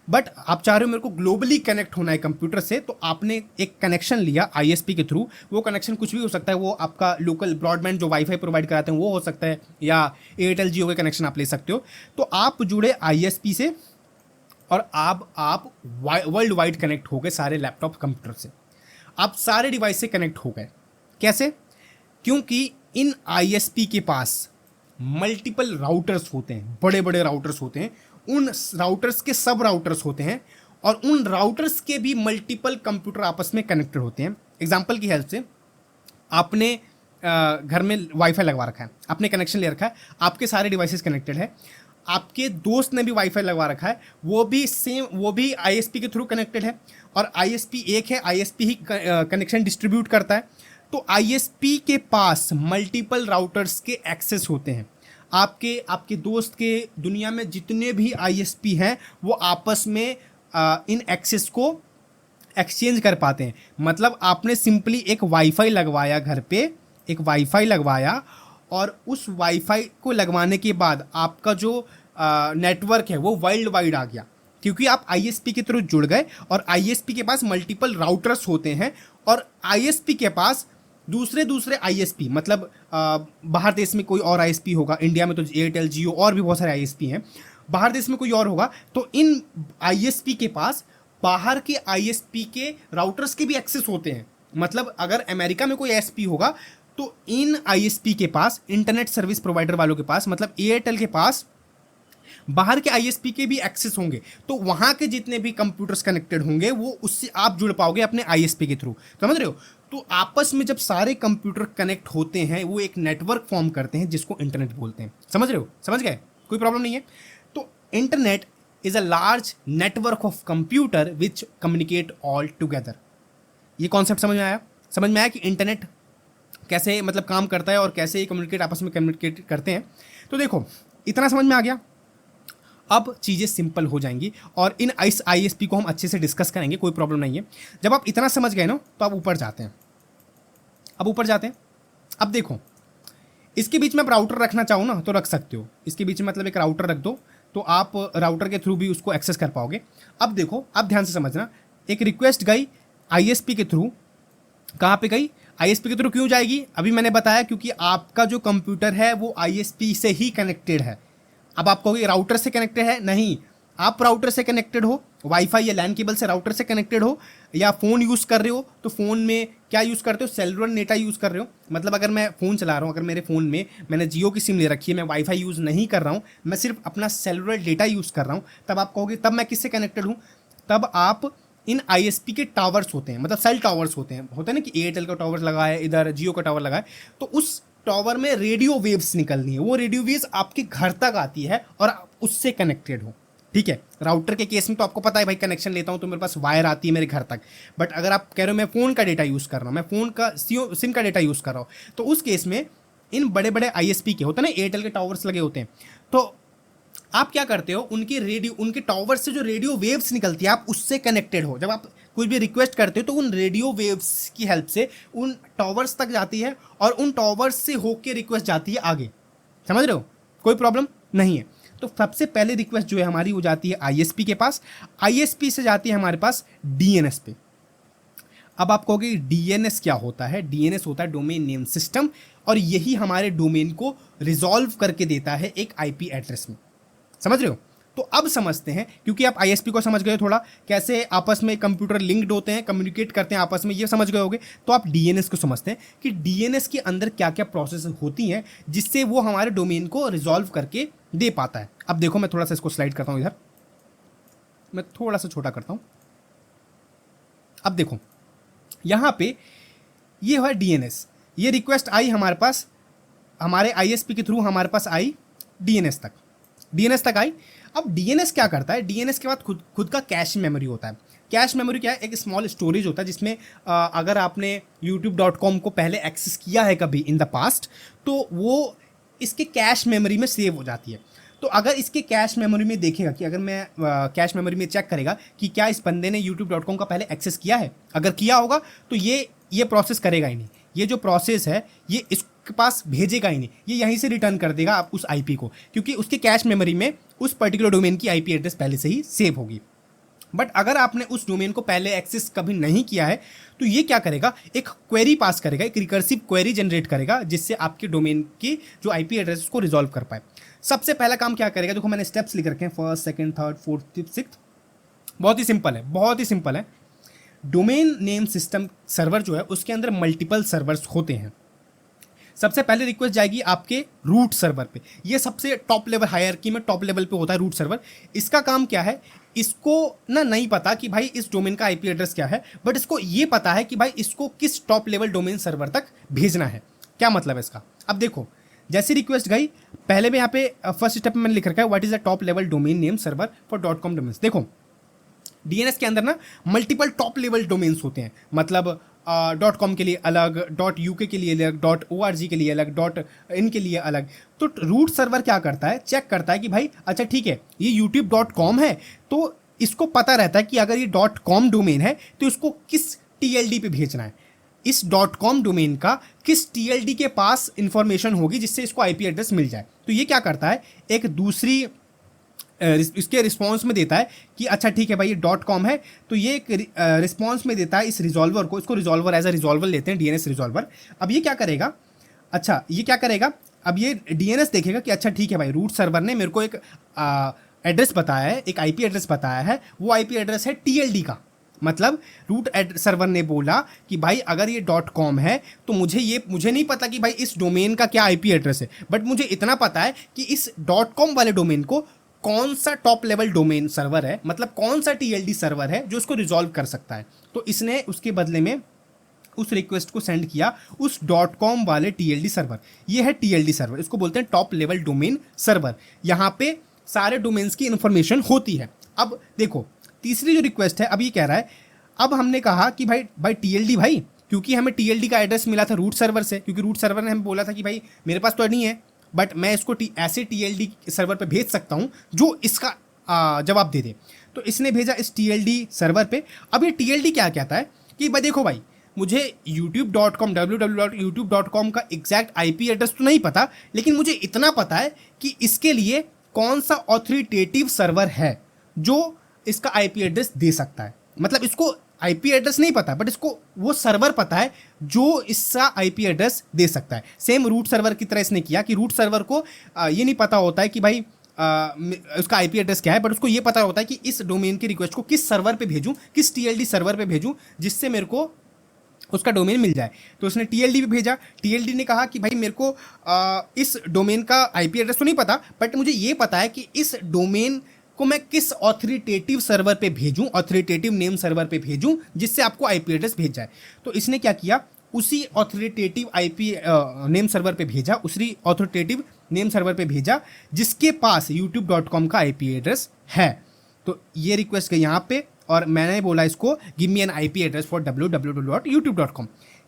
बट आप चाह रहे हो मेरे को ग्लोबली कनेक्ट होना है कंप्यूटर से, तो आपने एक कनेक्शन लिया आईएसपी के थ्रू। वो कनेक्शन कुछ भी हो सकता है, वो आपका लोकल ब्रॉडबैंड जो वाईफाई प्रोवाइड कराते हैं वो हो सकता है, या एयरटेल जियो के कनेक्शन आप ले सकते हो। तो आप जुड़े आईएसपी से और आप वर्ल्ड वाइड कनेक्ट हो गए सारे लैपटॉप कंप्यूटर से, आप सारे डिवाइस से कनेक्ट हो गए। कैसे, क्योंकि इन आईएसपी के पास मल्टीपल राउटर्स होते हैं, बड़े बड़े राउटर्स होते हैं, उन राउटर्स के सब राउटर्स होते हैं, और उन राउटर्स के भी मल्टीपल कंप्यूटर आपस में कनेक्टेड होते हैं। एग्जांपल की हेल्प से, आपने घर में वाईफाई लगवा रखा है, आपने कनेक्शन ले रखा है, आपके सारे डिवाइसेस कनेक्टेड है, आपके दोस्त ने भी वाईफाई लगवा रखा है, वो भी सेम, वो भी आईएसपी के थ्रू कनेक्टेड है, और आईएसपी एक है, आईएसपी ही कनेक्शन डिस्ट्रीब्यूट करता है। तो आईएसपी के पास मल्टीपल राउटर्स के एक्सेस होते हैं। आपके दोस्त के दुनिया में जितने भी आईएसपी हैं वो आपस में इन एक्सेस को एक्सचेंज कर पाते हैं। मतलब आपने सिंपली एक वाईफाई लगवाया घर पे, एक वाईफाई लगवाया, और उस वाईफाई को लगवाने के बाद आपका जो नेटवर्क है वो वर्ल्ड वाइड आ गया, क्योंकि आप आईएसपी के थ्रू जुड़ गए, और आईएसपी के पास मल्टीपल राउटर्स होते हैं, और आईएसपी के पास दूसरे आईएसपी, मतलब बाहर देश में कोई और आईएसपी होगा, इंडिया में तो एयरटेल, जियो और भी बहुत सारे आईएसपी हैं, बाहर देश में कोई और होगा, तो इन आईएसपी के पास बाहर के आईएसपी के राउटर्स के भी एक्सेस होते हैं। मतलब अगर अमेरिका में कोई आईएसपी होगा, तो इन आईएसपी के पास, इंटरनेट सर्विस प्रोवाइडर वालों के पास, मतलब एयरटेल के पास बाहर के आईएसपी के भी एक्सेस होंगे, तो वहां के जितने भी कंप्यूटर्स कनेक्टेड होंगे वो उससे आप जुड़ पाओगे अपने आईएसपी के थ्रू, समझ रहे हो। तो आपस में जब सारे कंप्यूटर कनेक्ट होते हैं वो एक नेटवर्क फॉर्म करते हैं जिसको इंटरनेट बोलते हैं, समझ रहे हो, समझ गए, कोई प्रॉब्लम नहीं है। तो internet is a large network of computer which communicate all together. ये कॉन्सेप्ट समझ में आया, समझ में आया कि इंटरनेट कैसे मतलब काम करता है और कैसे ये कम्युनिकेट आपस में कम्युनिकेट करते हैं। तो देखो इतना समझ में आ गया, अब चीज़ें सिंपल हो जाएंगी और इन इस आईएसपी को हम अच्छे से डिस्कस करेंगे, कोई प्रॉब्लम नहीं है। जब आप इतना समझ गए ना तो आप ऊपर जाते हैं, अब ऊपर जाते हैं। अब देखो इसके बीच में आप राउटर रखना चाहो ना तो रख सकते हो, इसके बीच में मतलब एक राउटर रख दो तो आप राउटर के थ्रू भी उसको एक्सेस कर पाओगे। अब देखो, अब ध्यान से समझना, एक रिक्वेस्ट गई आईएसपी के थ्रू, कहाँ पे गई, आईएसपी के थ्रू क्यों जाएगी, अभी मैंने बताया क्योंकि आपका जो कंप्यूटर है वो आईएसपी से ही कनेक्टेड है। अब आप कहोगे राउटर से कनेक्टेड है, नहीं, आप राउटर से कनेक्टेड हो, वाईफाई या लैन केबल से राउटर से कनेक्टेड हो, या फ़ोन यूज़ कर रहे हो तो फ़ोन में क्या यूज़ करते हो, सेलुलर डेटा यूज़ कर रहे हो। मतलब अगर मैं फ़ोन चला रहा हूँ, अगर मेरे फ़ोन में मैंने जियो की सिम ले रखी है, मैं वाईफाई यूज़ नहीं कर रहा हूँ, मैं सिर्फ अपना सेलुलर डेटा यूज़ कर रहा हूँ, तब आप कहोगे तब मैं किससे कनेक्टेड हूँ, तब आप इन आईएसपी के टावर्स होते हैं, मतलब सेल टावर्स होते हैं, होता है ना कि एयरटेल का टावर लगा है, इधर जियो का टावर लगा है, तो उस टावर में रेडियो वेव्स निकलनी है, वो रेडियो वेव्स आपके घर तक आती है और आप उससे कनेक्टेड हो, ठीक है, राउटर के केस में तो आपको पता है भाई, कनेक्शन लेता हूँ तो मेरे पास वायर आती है मेरे घर तक। बट अगर आप कह रहे हो मैं फ़ोन का डेटा यूज़ कर रहा हूँ, मैं फ़ोन का सिम का डेटा यूज़ कर रहा हूँ, तो उस केस में इन बड़े बड़े ISP के होते हैं ना, एयरटेल के टावर्स लगे होते हैं, तो आप क्या करते हो, उनके टावर से जो रेडियो वेव्स निकलती है, आप उससे कनेक्टेड हो। जब आप कुछ भी रिक्वेस्ट करते हो तो उन रेडियो वेव्स की हेल्प से उन टावर्स तक जाती है और उन टावर्स से होके रिक्वेस्ट जाती है आगे। समझ रहे हो, कोई प्रॉब्लम नहीं है। तो सबसे पहले रिक्वेस्ट जो है हमारी वो जाती है ISP के पास, ISP से जाती है हमारे पास DNS पे। अब आप कहोगे DNS क्या होता है? DNS होता है डोमेन नेम सिस्टम, और यही हमारे डोमेन को रिजॉल्व करके देता है एक IP एड्रेस में। समझ रहे हो? तो अब समझते हैं, क्योंकि आप ISP को समझ गए थोड़ा, कैसे आपस में कंप्यूटर लिंक्ड होते हैं, कम्युनिकेट करते हैं आपस में, ये समझ गए होगे। तो आप DNS को समझते हैं कि DNS के अंदर क्या क्या प्रोसेस होती हैं जिससे वो हमारे डोमेन को रिजॉल्व करके दे पाता है। अब देखो, मैं थोड़ा सा इसको स्लाइड करता हूँ, इधर मैं थोड़ा सा छोटा करता हूँ। अब देखो यहाँ पे ये है DNS, ये रिक्वेस्ट आई हमारे पास, हमारे ISP के थ्रू हमारे पास आई DNS तक आई। अब DNS क्या करता है? DNS के बाद खुद का कैश मेमोरी होता है। कैश मेमोरी क्या है? एक स्मॉल स्टोरेज होता है जिसमें अगर आपने youtube.com को पहले एक्सेस किया है कभी इन द पास्ट, तो वो इसके कैश मेमोरी में सेव हो जाती है। तो अगर इसके कैश मेमोरी में देखेगा कि अगर मैं कैश मेमोरी में चेक करेगा कि क्या इस बंदे ने youtube.com का पहले एक्सेस किया है, अगर किया होगा तो ये प्रोसेस करेगा ही नहीं। ये जो प्रोसेस है ये इसके पास भेजेगा ही नहीं, ये यहीं से रिटर्न कर देगा आप उस IP को, क्योंकि उसके कैश मेमोरी में उस पर्टिकुलर डोमेन की IP एड्रेस पहले से ही सेव होगी। बट अगर आपने उस डोमेन को पहले एक्सेस कभी नहीं किया है तो ये क्या करेगा, एक क्वेरी पास करेगा, एक रिकर्सिव क्वेरी जनरेट करेगा जिससे आपके डोमेन की जो IP एड्रेस उसको रिजॉल्व कर पाए। सबसे पहला काम क्या करेगा, देखो मैंने स्टेप्स लिख रखे हैं, 1st, 2nd, 3rd, 4th, 5th, 6th। बहुत ही सिंपल है। डोमेन नेम सिस्टम सर्वर जो है उसके अंदर मल्टीपल सर्वर्स होते हैं। सबसे पहले रिक्वेस्ट जाएगी आपके रूट सर्वर पे, ये सबसे टॉप लेवल हायरार्की में टॉप लेवल पे होता है रूट सर्वर। इसका काम क्या है, इसको ना नहीं पता कि भाई इस डोमेन का IP एड्रेस क्या है, बट इसको ये पता है कि भाई इसको किस टॉप लेवल डोमेन सर्वर तक भेजना है। क्या मतलब है इसका? अब देखो, जैसी रिक्वेस्ट गई, पहले में यहाँ पे फर्स्ट स्टेप में मैंने लिख रखा है what is the top level domain name server for .com domains. देखो DNS के अंदर ना मल्टीपल टॉप लेवल डोमेन्स होते हैं, मतलब .com के लिए अलग, .uk के लिए अलग, .org के लिए अलग, .in के लिए अलग। तो रूट सर्वर क्या करता है, चेक करता है कि भाई अच्छा ठीक है ये youtube.com है, तो इसको पता रहता है कि अगर ये .com डोमेन है तो इसको किस TLD पे भेजना है, इस .com डोमेन का किस TLD के पास इंफॉर्मेशन होगी जिससे इसको IP एड्रेस मिल जाए। तो ये क्या करता है, एक दूसरी इसके रिस्पॉन्स में देता है कि अच्छा ठीक है भाई ये .com है, तो ये एक रिस्पॉन्स में देता है इस रिजॉल्वर को, इसको रिजॉल्वर एज अ रिजॉल्वर लेते हैं, DNS रिजॉल्वर। अब ये क्या करेगा, अच्छा ये क्या करेगा, अब ये DNS देखेगा कि अच्छा ठीक है भाई रूट सर्वर ने मेरे को एक एड्रेस बताया है, एक IP एड्रेस बताया है, वो IP एड्रेस है TLD का। मतलब रूट सर्वर ने बोला कि भाई अगर ये .com है तो मुझे नहीं पता कि भाई इस डोमेन का क्या IP एड्रेस है, बट मुझे इतना पता है कि इस .com वाले डोमेन को कौन सा टॉप लेवल डोमेन सर्वर है, मतलब कौन सा TLD सर्वर है जो इसको रिजॉल्व कर सकता है। तो इसने उसके बदले में उस रिक्वेस्ट को सेंड किया उस .com वाले TLD सर्वर। ये है TLD सर्वर, इसको बोलते हैं टॉप लेवल डोमेन सर्वर। यहाँ पे सारे डोमेन्स की इंफॉर्मेशन होती है। अब देखो तीसरी जो रिक्वेस्ट है, अब ये कह रहा है, अब हमने कहा कि भाई TLD भाई, क्योंकि हमें TLD का एड्रेस मिला था रूट सर्वर से, क्योंकि रूट सर्वर ने हमें बोला था कि भाई मेरे पास तो नहीं है, बट मैं इसको ऐसे TLD सर्वर पे भेज सकता हूँ जो इसका जवाब दे दे। तो इसने भेजा इस TLD सर्वर पे। अब ये TLD क्या कहता है कि भाई देखो भाई मुझे youtube.com www.youtube.com का एग्जैक्ट IP एड्रेस तो नहीं पता, लेकिन मुझे इतना पता है कि इसके लिए कौन सा ऑथोरिटेटिव सर्वर है जो इसका IP एड्रेस दे सकता है। मतलब इसको IP एड्रेस नहीं पता, बट इसको वो सर्वर पता है जो इसका IP एड्रेस दे सकता है। सेम रूट सर्वर की तरह इसने किया कि रूट सर्वर को ये नहीं पता होता है कि भाई उसका IP एड्रेस क्या है, बट उसको ये पता होता है कि इस डोमेन की रिक्वेस्ट को किस सर्वर पे भेजूं, किस TLD सर्वर पे भेजूं जिससे मेरे को उसका डोमेन मिल जाए। तो उसने TLD पे भेजा। TLD ने कहा कि भाई मेरे को इस डोमेन का IP एड्रेस तो नहीं पता, बट मुझे ये पता है कि इस डोमेन को मैं किस ऑथोरिटेटिव सर्वर पे भेजूं, ऑथोरिटेटिव नेम सर्वर पे भेजूं जिससे आपको IP एड्रेस भेज जाए। तो इसने क्या किया, उसी ऑथोरिटेटिव IP नेम सर्वर पे भेजा, जिसके पास youtube.com का IP एड्रेस है। तो ये रिक्वेस्ट गई यहाँ पे और मैंने बोला इसको give me N IP address for www.youtube.com।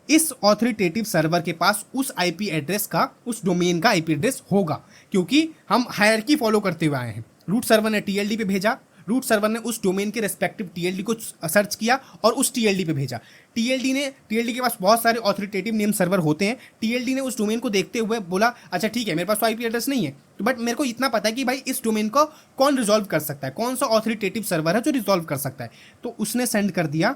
इस ऑथोरिटेटिव सर्वर के पास उस आईपी एड्रेस का, उस डोमेन का आईपी एड्रेस होगा, क्योंकि हम हायरार्की फॉलो करते हुए आए हैं। रूट सर्वर ने टीएलडी पे भेजा, रूट सर्वर ने उस डोमेन के रेस्पेक्टिव टीएलडी को सर्च किया और उस टीएलडी पे भेजा। टीएलडी के पास बहुत सारे ऑथोरिटेटिव नेम सर्वर होते हैं। टीएलडी ने उस डोमेन को देखते हुए बोला अच्छा ठीक है, मेरे पास तो आईपी एड्रेस नहीं है, तो बट मेरे को इतना पता है कि भाई इस डोमेन को कौन रिजॉल्व कर सकता है, कौन सा ऑथोरिटेटिव सर्वर है जो रिजॉल्व कर सकता है। तो उसने सेंड कर दिया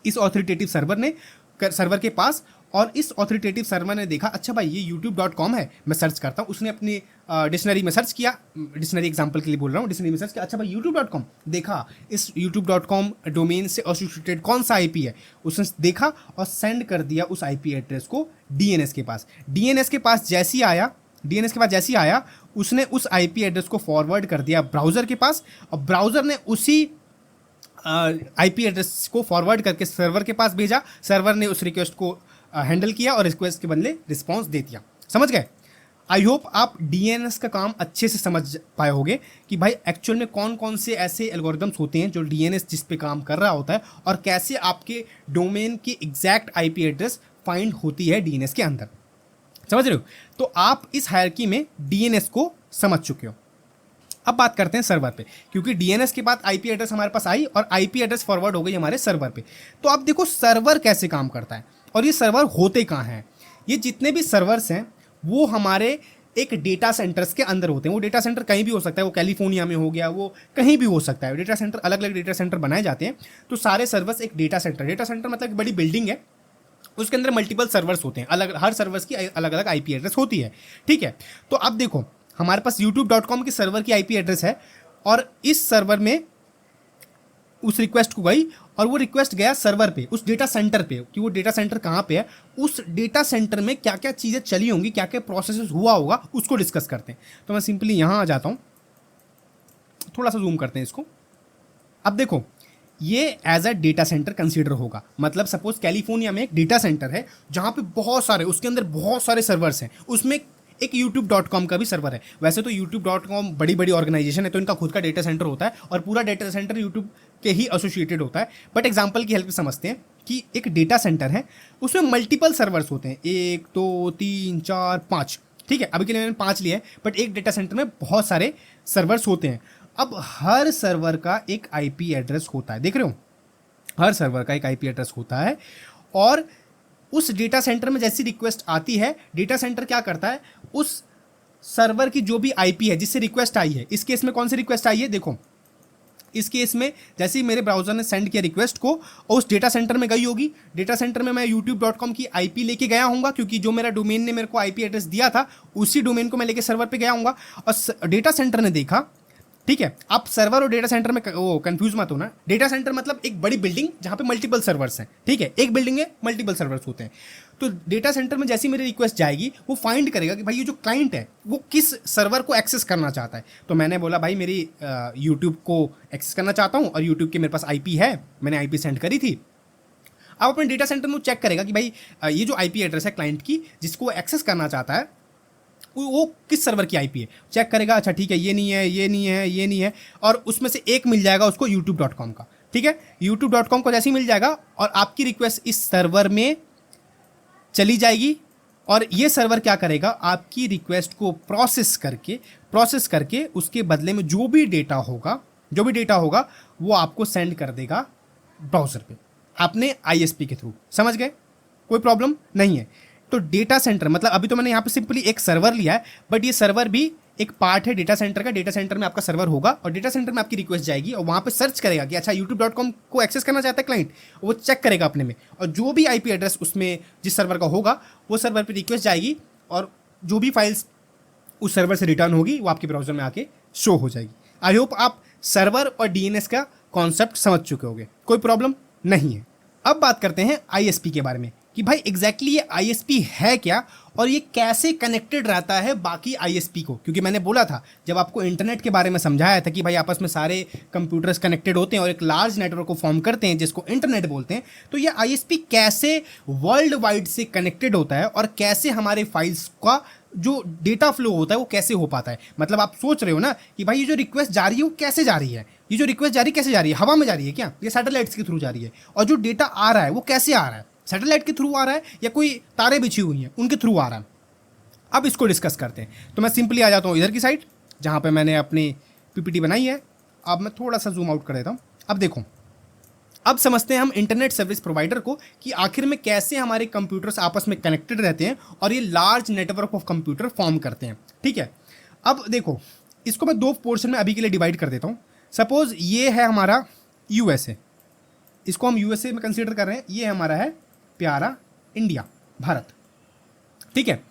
इस ऑथोरिटेटिव सर्वर के पास, और इस ऑथोरिटेटिव सर्वर ने देखा अच्छा भाई ये youtube.com है, मैं सर्च करता हूँ। उसने अपनी डिक्शनरी में सर्च किया, डिक्शनरी एग्जांपल के लिए बोल रहा हूँ, डिक्शनरी में सर्च किया, अच्छा भाई youtube.com, देखा इस youtube.com डोमेन से एसोसिएटेड कौन सा आईपी है, उसने देखा और सेंड कर दिया उस आईपी एड्रेस को डीएनएस के पास। डीएनएस के पास जैसे ही आया उसने उस आईपी एड्रेस को फॉरवर्ड कर दिया ब्राउज़र के पास, और ब्राउज़र ने उसी आईपी एड्रेस को फॉरवर्ड करके सर्वर के पास भेजा। सर्वर ने उस रिक्वेस्ट को हैंडल किया और रिक्वेस्ट के बदले रिस्पॉन्स दे दिया। समझ गए? आई होप आप डीएनएस का काम अच्छे से समझ पाए होगे कि भाई एक्चुअल में कौन कौन से ऐसे एल्गोरिदम्स होते हैं जो डीएनएस जिस पे काम कर रहा होता है, और कैसे आपके डोमेन की एग्जैक्ट आईपी एड्रेस फाइंड होती है डीएनएस के अंदर। समझ रहे हो? तो आप इस हायरार्की में डीएनएस को समझ चुके हो। अब बात करते हैं सर्वर पे, क्योंकि डीएनएस के बाद आईपी एड्रेस हमारे पास आई और आईपी एड्रेस फॉरवर्ड हो गई हमारे सर्वर पे। तो अब देखो सर्वर कैसे काम करता है और ये सर्वर होते कहाँ हैं। ये जितने भी सर्वर्स हैं वो हमारे एक डेटा सेंटर्स के अंदर होते हैं। वो डेटा सेंटर कहीं भी हो सकता है, वो कैलिफोर्निया में हो गया, वो कहीं भी हो सकता है। डेटा सेंटर अलग अलग डेटा सेंटर बनाए जाते हैं। तो सारे सर्वर्स एक डेटा सेंटर मतलब एक बड़ी बिल्डिंग है, उसके अंदर मल्टीपल सर्वर्स होते हैं, अलग हर सर्वर्स की अलग अलग आईपी एड्रेस होती है। ठीक है, तो अब देखो हमारे पास youtube.com के सर्वर की आईपी एड्रेस है, और इस सर्वर में उस रिक्वेस्ट को गई और वो रिक्वेस्ट गया सर्वर पे, उस डेटा सेंटर पे, कि वो डेटा सेंटर कहाँ पे है, उस डेटा सेंटर में क्या क्या चीज़ें चली होंगी, क्या क्या प्रोसेस हुआ होगा, उसको डिस्कस करते हैं। तो मैं सिंपली यहाँ आ जाता हूँ, थोड़ा सा जूम करते हैं इसको। अब देखो ये as a data centre consider होगा, मतलब सपोज कैलिफोर्निया में एक डेटा सेंटर है जहाँ पे बहुत सारे, उसके अंदर बहुत सारे सर्वर्स हैं, उसमें एक youtube.com का भी सर्वर है। वैसे तो youtube.com बड़ी बड़ी ऑर्गेनाइजेशन है, तो इनका खुद का डेटा सेंटर होता है और पूरा डेटा सेंटर यूट्यूब के ही एसोसिएटेड होता है। बट एग्जांपल की हेल्प से समझते हैं कि एक डेटा सेंटर है, उसमें मल्टीपल सर्वर्स होते हैं, 1 2 3 4 5। ठीक है, अभी के लिए मैंने 5 लिया है, बट एक डेटा सेंटर में बहुत सारे सर्वर्स होते हैं। अब हर सर्वर का एक आईपी एड्रेस होता है, देख रहे हो, हर सर्वर का एक आईपी एड्रेस होता है। और उस डेटा सेंटर में जैसी रिक्वेस्ट आती है, डेटा सेंटर क्या करता है, उस सर्वर की जो भी आईपी है जिससे रिक्वेस्ट आई है, इस केस में कौन सी रिक्वेस्ट आई है, देखो इस केस में जैसे ही मेरे ब्राउजर ने सेंड किया रिक्वेस्ट को और उस डेटा सेंटर में गई होगी, डेटा सेंटर में मैं youtube.com की आईपी लेके गया हूँगा, क्योंकि जो मेरा डोमेन ने मेरे को आईपी एड्रेस दिया था उसी डोमेन को मैं लेके सर्वर पे गया हूँगा। और डेटा सेंटर ने देखा, ठीक है, आप सर्वर और डेटा सेंटर में वो कंफ्यूज मत होना। डेटा सेंटर मतलब एक बड़ी बिल्डिंग जहाँ पे मल्टीपल सर्वर्स हैं। ठीक है, एक बिल्डिंग है, मल्टीपल सर्वर्स होते हैं। तो डेटा सेंटर में जैसी मेरी रिक्वेस्ट जाएगी वो फाइंड करेगा कि भाई ये जो क्लाइंट है वो किस सर्वर को एक्सेस करना चाहता है। तो मैंने बोला भाई मेरी यूट्यूब को एक्सेस करना चाहता हूँ और यूट्यूब की मेरे पास आईपी है, मैंने आईपी सेंड करी थी। अब अपने डेटा सेंटर में चेक करेगा कि भाई ये जो आईपी एड्रेस है क्लाइंट की जिसको एक्सेस करना चाहता है वो किस सर्वर की आईपी है, चेक करेगा। अच्छा ठीक है, ये नहीं है, ये नहीं है, ये नहीं है, और उसमें से एक मिल जाएगा उसको youtube.com का। ठीक है, youtube.com को जैसे ही मिल जाएगा और आपकी रिक्वेस्ट इस सर्वर में चली जाएगी, और ये सर्वर क्या करेगा, आपकी रिक्वेस्ट को प्रोसेस करके उसके बदले में जो भी डेटा होगा वो आपको सेंड कर देगा ब्राउज़र पे आपने आईएसपी के थ्रू। समझ गए? कोई प्रॉब्लम नहीं है। तो डेटा सेंटर मतलब अभी तो मैंने यहाँ पे सिंपली एक सर्वर लिया है, बट ये सर्वर भी एक पार्ट है डेटा सेंटर का। डेटा सेंटर में आपका सर्वर होगा और डेटा सेंटर में आपकी रिक्वेस्ट जाएगी और वहाँ पे सर्च करेगा कि अच्छा youtube.com को एक्सेस करना चाहता है क्लाइंट, वो चेक करेगा अपने में, और जो भी आईपी एड्रेस उसमें जिस सर्वर का होगा वो सर्वर पे रिक्वेस्ट जाएगी और जो भी फाइल्स उस सर्वर से रिटर्न होगी वो आपके ब्राउजर में आके शो हो जाएगी। आई होप आप सर्वर और डीएनएस का कॉन्सेप्ट समझ चुके होंगे, कोई प्रॉब्लम नहीं है। अब बात करते हैं आईएसपी के बारे में। कि भाई एग्जैक्टली ये आईएसपी है क्या और ये कैसे कनेक्टेड रहता है बाकी आईएसपी को। क्योंकि मैंने बोला था जब आपको इंटरनेट के बारे में समझाया था कि भाई आपस में सारे कंप्यूटर्स कनेक्टेड होते हैं और एक लार्ज नेटवर्क को फॉर्म करते हैं जिसको इंटरनेट बोलते हैं, तो ये आईएसपी कैसे वर्ल्ड वाइड से कनेक्टेड होता है और कैसे हमारे फाइल्स का जो डेटा फ्लो होता है वो कैसे हो पाता है। मतलब आप सोच रहे हो ना कि भाई ये जो रिक्वेस्ट जा रही है वो कैसे जा रही है, ये जो रिक्वेस्ट जा रही कैसे जा रही है, हवा में जा रही है क्या, ये सैटेलाइट्स के थ्रू जा रही है, और जो डेटा आ रहा है वो कैसे आ रहा है, सैटेलाइट के थ्रू आ रहा है या कोई तारे बिछी हुई हैं उनके थ्रू आ रहा है। अब इसको डिस्कस करते हैं। तो मैं सिंपली आ जाता हूँ इधर की साइड जहाँ पे मैंने अपनी पीपीटी बनाई है। अब मैं थोड़ा सा जूम आउट कर देता हूँ। अब देखो, अब समझते हैं हम इंटरनेट सर्विस प्रोवाइडर को कि आखिर में कैसे हमारे कंप्यूटर्स आपस में कनेक्टेड रहते हैं और ये large network of computer form करते हैं। ठीक है, अब देखो इसको मैं दो पोर्शन में अभी के लिए डिवाइड कर देता हूँ। सपोज ये है हमारा यूएसए, इसको हम यूएसए में कंसीडर कर रहे हैं। ये हमारा है प्यारा इंडिया, भारत। ठीक है,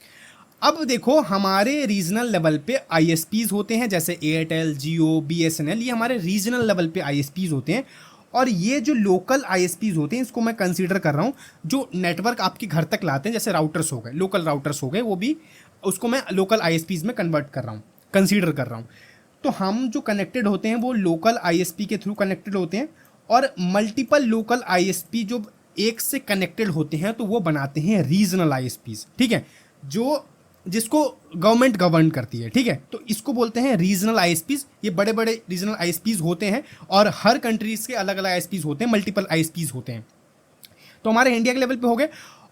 अब देखो हमारे रीजनल लेवल पे आईएसपीज होते हैं जैसे एयरटेल, जियो, बीएसएनएल, ये हमारे रीजनल लेवल पे आईएसपीज होते हैं। और ये जो लोकल आईएसपीज होते हैं इसको मैं कंसीडर कर रहा हूँ जो नेटवर्क आपके घर तक लाते हैं, जैसे राउटर्स हो गए, लोकल राउटर्स हो गए, वो भी उसको मैं लोकल आईएसपीज में कन्वर्ट कर रहा हूँ, कंसीडर कर रहा हूँ। तो हम जो कनेक्टेड होते हैं वो लोकल आईएसपी के थ्रू कनेक्टेड होते हैं और मल्टीपल लोकल आईएसपी जो एक से कनेक्टेड होते हैं तो वो बनाते हैं रीजनल आईएसपीज। ठीक है, जो जिसको गवर्नमेंट गवर्न करती है। ठीक है, तो इसको बोलते हैं रीजनल आईएसपीज। ये बड़े बड़े रीजनल आईएसपीज होते हैं और हर कंट्रीज के अलग अलग आईएसपीज होते हैं, मल्टीपल आईएसपीज होते हैं। तो हमारे इंडिया के लेवल पे हो गए।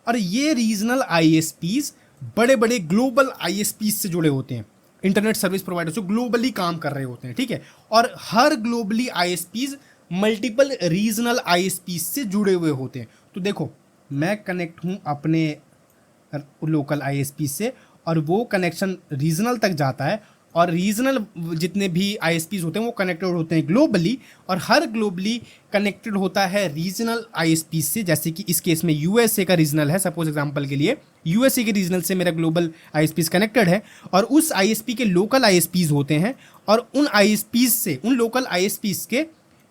और ये रीजनल आईएसपीज बड़े बड़े ग्लोबल आईएसपीज से जुड़े होते हैं, इंटरनेट सर्विस प्रोवाइडर जो ग्लोबली काम कर रहे होते हैं। ठीक है, और हर ग्लोबली आईएसपीज मल्टीपल रीजनल आईएसपीज से जुड़े हुए होते हैं। तो देखो मैं कनेक्ट हूँ अपने लोकल आईएसपी से और वो कनेक्शन रीजनल तक जाता है और रीजनल जितने भी आईएसपीज होते हैं वो कनेक्टेड होते हैं ग्लोबली और हर ग्लोबली कनेक्टेड होता है रीजनल आईएसपी से। जैसे कि इस केस में यूएसए का रीजनल है, सपोज एग्जांपल के लिए यूएसए के रीजनल से मेरा ग्लोबल आईएसपीज कनेक्टेड है और उस आईएसपी के लोकल आईएसपीज होते हैं और उन आईएसपीज से, उन लोकल आईएसपीज के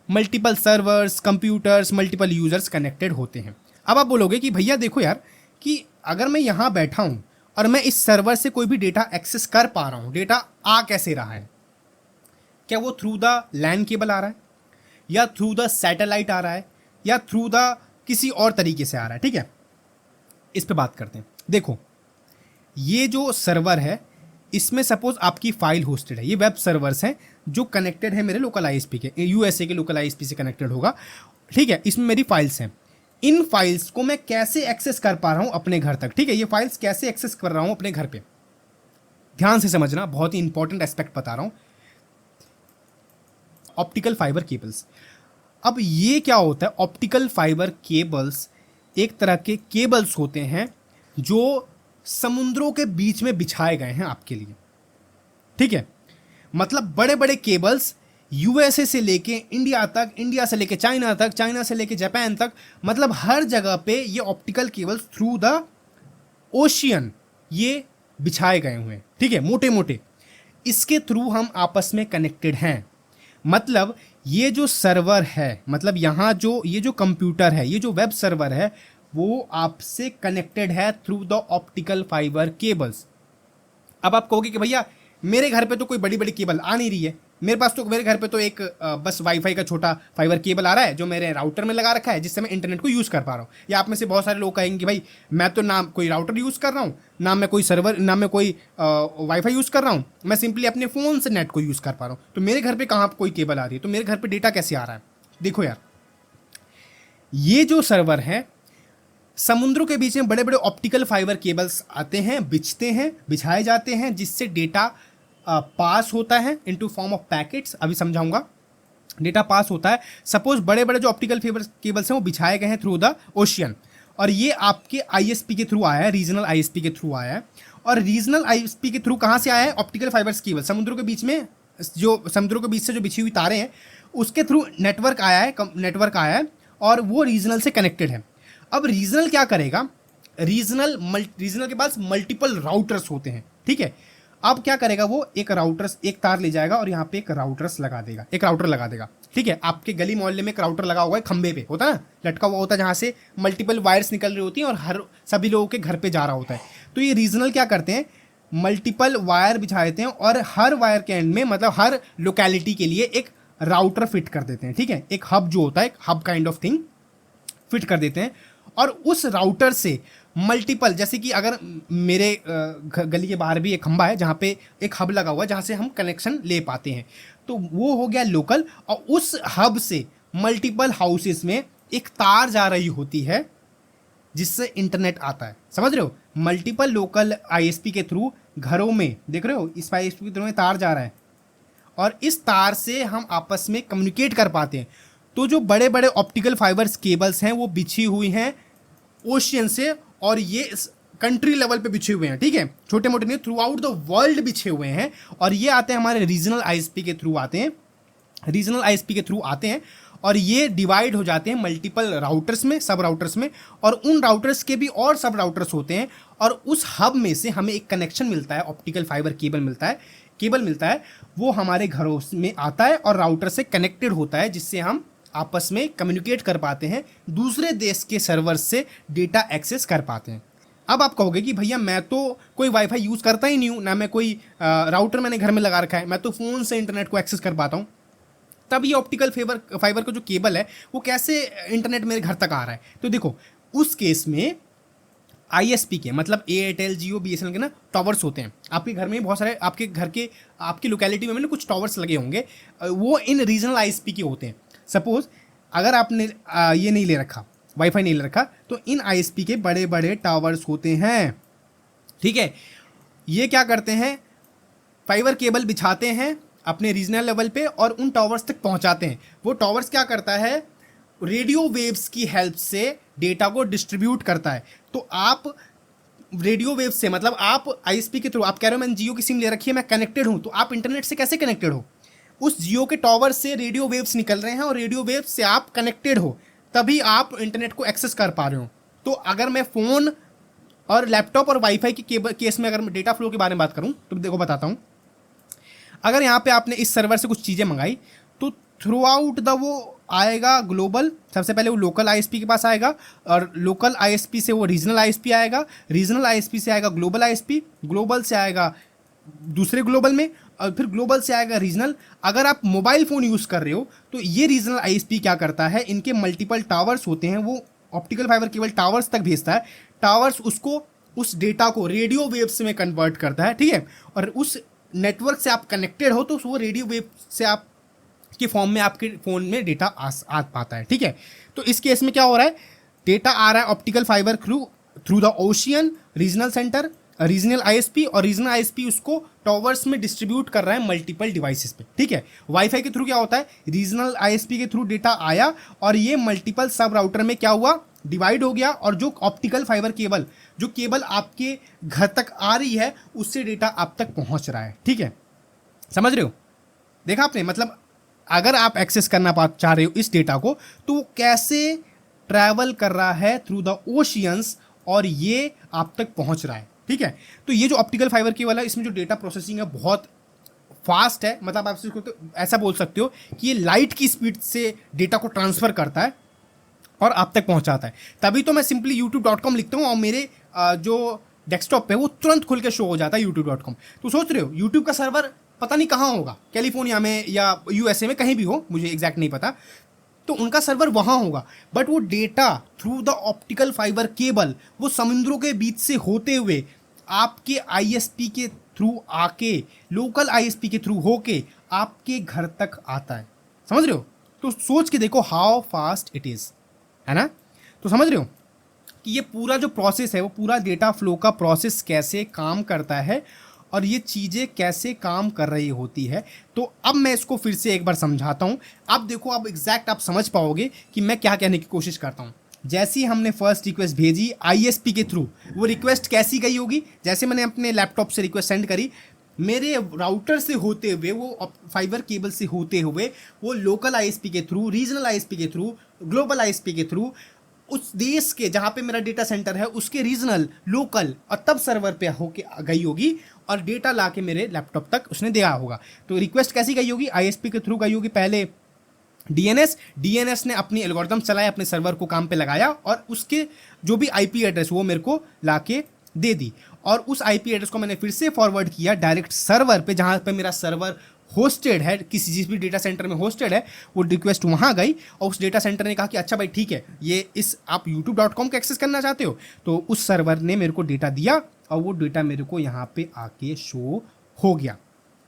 multiple servers, computers, multiple users connected होते हैं। अब आप बोलोगे कि भैया देखो यार कि अगर मैं यहाँ बैठा हूँ और मैं इस सर्वर से कोई भी डेटा एक्सेस कर पा रहा हूँ, डेटा आ कैसे रहा है? क्या वो थ्रू द लैन केबल आ रहा है या थ्रू द सैटेलाइट आ रहा है या थ्रू द किसी और तरीके से आ रहा है? ठीक है, इस पे बात करते हैं। देखो ये जो सर्वर है इसमें सपोज आपकी फाइल होस्टेड है, ये वेब सर्वर्स हैं जो कनेक्टेड है मेरे लोकल आईएसपी के, यूएसए के लोकल आईएसपी से कनेक्टेड होगा। ठीक है, इसमें मेरी फाइल्स हैं। इन फाइल्स को मैं कैसे एक्सेस कर पा रहा हूं अपने घर तक? ठीक है, ये फाइल्स कैसे एक्सेस कर रहा हूं अपने घर पे? ध्यान से समझना, बहुत ही इंपॉर्टेंट एस्पेक्ट बता रहा हूं। Optical fibre cables. अब ये क्या होता है? ऑप्टिकल फाइबर केबल्स एक तरह के केबल्स होते हैं जो समुद्रों के बीच में बिछाए गए हैं आपके लिए। ठीक है, मतलब बड़े बड़े केबल्स यूएसए से लेके इंडिया तक, इंडिया से लेके चाइना तक, चाइना से लेके जापान तक, मतलब हर जगह पे ये optical cables through the ocean ये बिछाए गए हुए हैं। ठीक है, मोटे मोटे इसके थ्रू हम आपस में कनेक्टेड हैं। मतलब ये जो सर्वर है, मतलब यहाँ जो ये जो कंप्यूटर है, ये जो वेब सर्वर है वो आपसे कनेक्टेड है through the optical fibre cables. अब आप कहोगे कि भैया मेरे घर पे तो कोई बड़ी बड़ी केबल आ नहीं रही है, मेरे पास तो, मेरे घर पे तो एक बस वाईफाई का छोटा फाइबर केबल आ रहा है जो मेरे राउटर में लगा रखा है जिससे मैं इंटरनेट को यूज़ कर पा रहा हूँ। या आप में से बहुत सारे लोग कहेंगे कि भाई मैं तो ना कोई राउटर यूज़ कर रहा हूँ, ना मैं कोई सर्वर, ना मैं कोई वाईफाई यूज़ कर रहा हूँ, मैं सिंपली अपने फ़ोन से नेट को यूज़ कर पा रहा हूँ। तो मेरे घर पर कहाँ कोई केबल आ रही है? तो मेरे घर पर डेटा कैसे आ रहा है? देखो यार, ये जो सर्वर है समुद्रों के बीच में बड़े बड़े ऑप्टिकल फाइबर केबल्स आते हैं, बिछाए जाते हैं जिससे डेटा पास होता है इनटू फॉर्म ऑफ पैकेट्स। अभी समझाऊंगा। डेटा पास होता है। सपोज बड़े बड़े जो ऑप्टिकल फाइबर केबल्स हैं वो बिछाए गए हैं थ्रू द ओशियन और ये आपके आईएसपी के थ्रू आया है, रीजनल आईएसपी के थ्रू आया है। और रीजनल आईएसपी के थ्रू कहाँ से आया है? ऑप्टिकल फाइबर्स केबल, समुद्रों के बीच में, जो समुद्रों के बीच से जो बिछी हुई तारें हैं उसके थ्रू नेटवर्क आया है और वो रीजनल से कनेक्टेड है। अब रीजनल क्या करेगा? रीजनल के पास मल्टीपल राउटर्स होते हैं। ठीक है, अब क्या करेगा वो? एक तार ले जाएगा और यहाँ पे एक राउटर लगा देगा। ठीक है, आपके गली मोहल्ले में एक राउटर लगा हुआ है, खंबे पे होता है ना, लटका हुआ होता है, जहाँ से मल्टीपल वायर्स निकल रही होती हैं और हर सभी लोगों के घर पे जा रहा होता है। तो ये रीजनल क्या करते हैं, मल्टीपल वायर बिछा देते हैं और हर वायर के एंड में, मतलब हर लोकेलिटी के लिए एक राउटर फिट कर देते हैं। ठीक है, एक हब जो होता है, एक hub kind of thing fit कर देते हैं, और उस राउटर से मल्टीपल, जैसे कि अगर मेरे गली के बाहर भी एक खंबा है जहाँ पे एक हब लगा हुआ है जहाँ से हम कनेक्शन ले पाते हैं, तो वो हो गया लोकल। और उस हब से मल्टीपल हाउसेस में एक तार जा रही होती है जिससे इंटरनेट आता है। समझ रहे हो, मल्टीपल लोकल आईएसपी के थ्रू घरों में, देख रहे हो इस आईएसपी के थ्रू में तार जा रहा है, और इस तार से हम आपस में कम्युनिकेट कर पाते हैं। तो जो बड़े बड़े ऑप्टिकल फाइबर्स केबल्स हैं वो बिछी हुई हैं ओशियन से, और ये कंट्री लेवल पे बिछे हुए हैं। ठीक है, छोटे मोटे नहीं, थ्रू आउट द वर्ल्ड बिछे हुए हैं, और ये आते हैं हमारे रीजनल आईएसपी के थ्रू आते हैं, रीजनल आईएसपी के थ्रू आते हैं, और ये डिवाइड हो जाते हैं मल्टीपल राउटर्स में, सब राउटर्स में, और उन राउटर्स के भी और सब राउटर्स होते हैं, और उस हब में से हमें एक कनेक्शन मिलता है, ऑप्टिकल फाइबर केबल मिलता है, वो हमारे घरों में आता है और राउटर से कनेक्टेड होता है, जिससे हम आपस में कम्युनिकेट कर पाते हैं, दूसरे देश के सर्वर से डेटा एक्सेस कर पाते हैं। अब आप कहोगे कि भैया मैं तो कोई वाईफाई यूज़ करता ही नहीं हूँ, ना मैं कोई राउटर मैंने घर में लगा रखा है, मैं तो फ़ोन से इंटरनेट को एक्सेस कर पाता हूँ। तब ये ऑप्टिकल फाइबर का जो केबल है वो कैसे इंटरनेट मेरे घर तक आ रहा है? तो देखो, उस केस में आईएसपी के, मतलब एयरटेल, जियो, बीएसएनएल के ना टावर्स होते हैं। आपके घर में बहुत सारे, आपके घर के, आपकी लोकेलिटी में ना कुछ टावर्स लगे होंगे, वो इन रीजनल आईएसपी के होते हैं। सपोज अगर आपने ये नहीं ले रखा, वाईफाई नहीं ले रखा, तो इन आईएसपी के बड़े बड़े टावर्स होते हैं। ठीक है, ये क्या करते हैं, फाइबर केबल बिछाते हैं अपने रीजनल लेवल पे और उन टावर्स तक पहुंचाते हैं। वो टावर्स क्या करता है, रेडियो वेव्स की हेल्प से डेटा को डिस्ट्रीब्यूट करता है। तो आप रेडियो वेव से, मतलब आप आईएसपी के थ्रू, आप कह रहे हो मैंने जियो की सिम ले रखी है, मैं कनेक्टेड हूं, तो आप इंटरनेट से कैसे कनेक्टेड हो? उस जियो के टावर से रेडियो वेव्स निकल रहे हैं और रेडियो वेव्स से आप कनेक्टेड हो, तभी आप इंटरनेट को एक्सेस कर पा रहे हो। तो अगर मैं फ़ोन और लैपटॉप और वाईफाई के केस में अगर मैं डेटा फ्लो के बारे में बात करूं, तो देखो बताता हूं। अगर यहाँ पे आपने इस सर्वर से कुछ चीज़ें मंगाई, तो थ्रू आउट द वो आएगा ग्लोबल, सबसे पहले वो लोकल आईएसपी के पास आएगा, और लोकल आईएसपी से वो रीजनल आईएसपी आएगा, रीजनल आईएसपी से आएगा ग्लोबल आईएसपी, ग्लोबल से आएगा दूसरे ग्लोबल में, और फिर ग्लोबल से आएगा रीजनल। अगर आप मोबाइल फ़ोन यूज़ कर रहे हो तो ये रीजनल आईएसपी क्या करता है, इनके मल्टीपल टावर्स होते हैं, वो ऑप्टिकल फाइबर केवल टावर्स तक भेजता है, टावर्स उसको, उस डेटा को रेडियो वेव्स में कन्वर्ट करता है। ठीक है, और उस नेटवर्क से आप कनेक्टेड हो तो वो रेडियो वेव से आप के फॉर्म में आपके फ़ोन में डेटा आ पाता है। ठीक है, तो इस केस में क्या हो रहा है, डेटा आ रहा है optical fibre through the ocean, regional centre, regional ISP, और रीजनल आईएसपी उसको टावर्स में डिस्ट्रीब्यूट कर रहा है मल्टीपल डिवाइसेस पे। ठीक है, वाईफाई के थ्रू क्या होता है, रीजनल आईएसपी के थ्रू डेटा आया और ये मल्टीपल सब राउटर में क्या हुआ, डिवाइड हो गया, और जो ऑप्टिकल फाइबर केबल, जो केबल आपके घर तक आ रही है, उससे डेटा आप तक पहुंच रहा है। ठीक है, समझ रहे हो, देखा आपने, मतलब अगर आप एक्सेस करना चाह रहे हो इस डेटा को, तो वो कैसे ट्रैवल कर रहा है थ्रू द ओशियंस, और ये आप तक पहुंच रहा है। ठीक है, तो ये जो ऑप्टिकल फाइबर केबल है, इसमें जो डेटा प्रोसेसिंग है बहुत फास्ट है, मतलब आप इसको तो ऐसा बोल सकते हो कि ये लाइट की स्पीड से डेटा को ट्रांसफ़र करता है और आप तक पहुंचाता है। तभी तो मैं सिंपली youtube.com लिखता हूँ और मेरे जो डेस्कटॉप पे वो तुरंत खुल के शो हो जाता है youtube.com। तो सोच रहे हो यूट्यूब का सर्वर पता नहीं कहाँ होगा, कैलिफोर्निया में या यूएसए में, कहीं भी हो, मुझे एग्जैक्ट नहीं पता, तो उनका सर्वर वहाँ होगा, बट वो data through the optical fibre cable वो समुद्रों के बीच से होते हुए आपके आईएसपी के थ्रू आके, लोकल आईएसपी के थ्रू होके आपके घर तक आता है। समझ रहे हो, तो सोच के देखो हाउ फास्ट इट इज़, है ना। तो समझ रहे हो कि ये पूरा जो प्रोसेस है, वो पूरा डेटा फ्लो का प्रोसेस कैसे काम करता है और ये चीज़ें कैसे काम कर रही होती है। तो अब मैं इसको फिर से एक बार समझाता हूँ। अब देखो, अब एग्जैक्ट आप समझ पाओगे कि मैं क्या कहने की कोशिश करता हूँ। जैसे ही हमने फर्स्ट रिक्वेस्ट भेजी आईएसपी के थ्रू, वो रिक्वेस्ट कैसी गई होगी, जैसे मैंने अपने लैपटॉप से रिक्वेस्ट सेंड करी, मेरे राउटर से होते हुए, वो फाइबर केबल से होते हुए, वो लोकल आईएसपी के थ्रू, रीजनल आईएसपी के थ्रू, ग्लोबल आईएसपी के थ्रू, उस देश के जहाँ पे मेरा डेटा सेंटर है उसके रीजनल, लोकल और तब सर्वर पे होके गई होगी और डेटा ला के मेरे लैपटॉप तक उसने दिया होगा। तो रिक्वेस्ट कैसी गई होगी, आईएसपी के थ्रू गई होगी। पहले डीएनएस ने अपनी एल्गोरिथम चलाए, अपने सर्वर को काम पे लगाया और उसके जो भी आईपी एड्रेस वो मेरे को लाके दे दी, और उस आईपी एड्रेस को मैंने फिर से फॉरवर्ड किया डायरेक्ट सर्वर पे, जहाँ पे मेरा सर्वर होस्टेड है, किसी जिस भी डेटा सेंटर में होस्टेड है वो रिक्वेस्ट वहाँ गई, और उस डेटा सेंटर ने कहा कि अच्छा भाई ठीक है, ये इस आप youtube.com को एक्सेस करना चाहते हो, तो उस सर्वर ने मेरे को डेटा दिया और वो डेटा मेरे को यहाँ पे आके शो हो गया।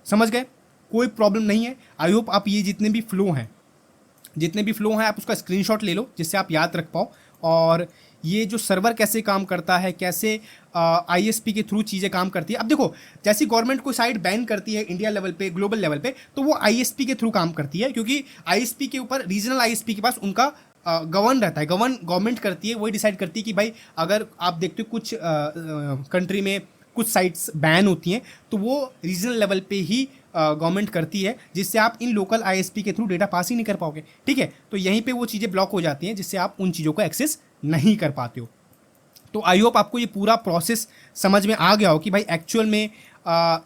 समझ गए? कोई प्रॉब्लम नहीं है। आई होप आप ये जितने भी फ्लो हैं आप उसका स्क्रीनशॉट ले लो जिससे आप याद रख पाओ, और ये जो सर्वर कैसे काम करता है, कैसे आईएसपी के थ्रू चीज़ें काम करती है। अब देखो, जैसी गवर्नमेंट कोई साइट बैन करती है इंडिया लेवल पे, ग्लोबल लेवल पे, तो वो आईएसपी के थ्रू काम करती है, क्योंकि आईएसपी के ऊपर, रीजनल आईएसपी के पास उनका गवर्न रहता है, गवर्नमेंट करती है, वही डिसाइड करती है कि भाई अगर आप देखते हो कुछ कंट्री में कुछ साइट्स बैन होती हैं तो वो रीजनल लेवल पे ही गवर्नमेंट करती है, जिससे आप इन लोकल आईएसपी के थ्रू डेटा पास ही नहीं कर पाओगे। ठीक है, तो यहीं पे वो चीज़ें ब्लॉक हो जाती हैं जिससे आप उन चीज़ों को एक्सेस नहीं कर पाते हो। तो आई होप आपको ये पूरा प्रोसेस समझ में आ गया हो कि भाई एक्चुअल में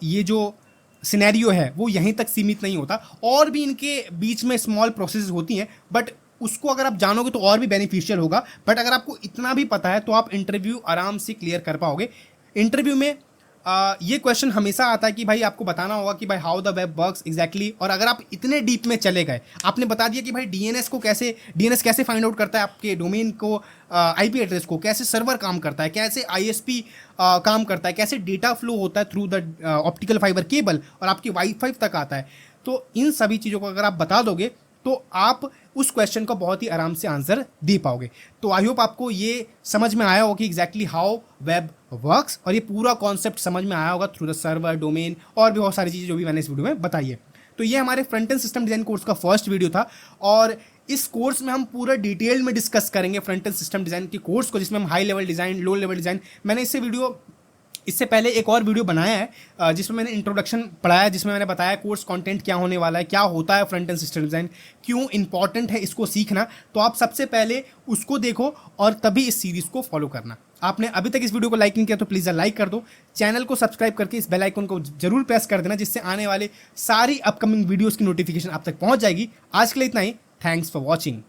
ये जो सिनेरियो है वो यहीं तक सीमित नहीं होता, और भी इनके बीच में स्मॉल प्रोसेस होती हैं, बट उसको अगर आप जानोगे तो और भी बेनिफिशियल होगा। बट अगर आपको इतना भी पता है तो आप इंटरव्यू आराम से क्लियर कर पाओगे। इंटरव्यू में ये क्वेश्चन हमेशा आता है कि भाई आपको बताना होगा कि भाई how the web works exactly, और अगर आप इतने डीप में चले गए, आपने बता दिया कि भाई डीएनएस कैसे फाइंड आउट करता है आपके डोमेन को, आईपी एड्रेस को, कैसे सर्वर काम करता है, कैसे आईएसपी काम करता है, कैसे डेटा फ्लो होता है through the optical fibre cable और आपके वाईफाई तक आता है, तो इन सभी चीज़ों को अगर आप बता दोगे तो आप उस क्वेश्चन का बहुत ही आराम से आंसर दे पाओगे। तो आई होप आपको ये समझ में आया होगा कि एग्जैक्टली हाउ वेब वर्क्स, और ये पूरा कॉन्सेप्ट समझ में आया होगा थ्रू द सर्वर, डोमेन और भी बहुत सारी चीज़ें जो भी मैंने इस वीडियो में बताई है। तो ये हमारे front end system design course का फर्स्ट वीडियो था, और इस कोर्स में हम पूरा डिटेल में डिस्कस करेंगे फ्रंट एंड सिस्टम डिज़ाइन के कोर्स को, जिसमें हम high level design, low level design, मैंने इससे पहले एक और वीडियो बनाया है जिसमें मैंने इंट्रोडक्शन पढ़ाया, जिसमें मैंने बताया कोर्स कंटेंट क्या होने वाला है, क्या होता है फ्रंट एंड सिस्टम डिज़ाइन, क्यों इंपॉर्टेंट है इसको सीखना। तो आप सबसे पहले उसको देखो और तभी इस सीरीज़ को फॉलो करना। आपने अभी तक इस वीडियो को लाइक नहीं किया तो प्लीज़ लाइक कर दो, चैनल को सब्सक्राइब करके इस बेल आइकन को जरूर प्रेस कर देना, जिससे आने वाले सारी अपकमिंग वीडियोज़ की नोटिफिकेशन आप तक पहुँच जाएगी। आज के लिए इतना ही, थैंक्स फॉर वॉचिंग।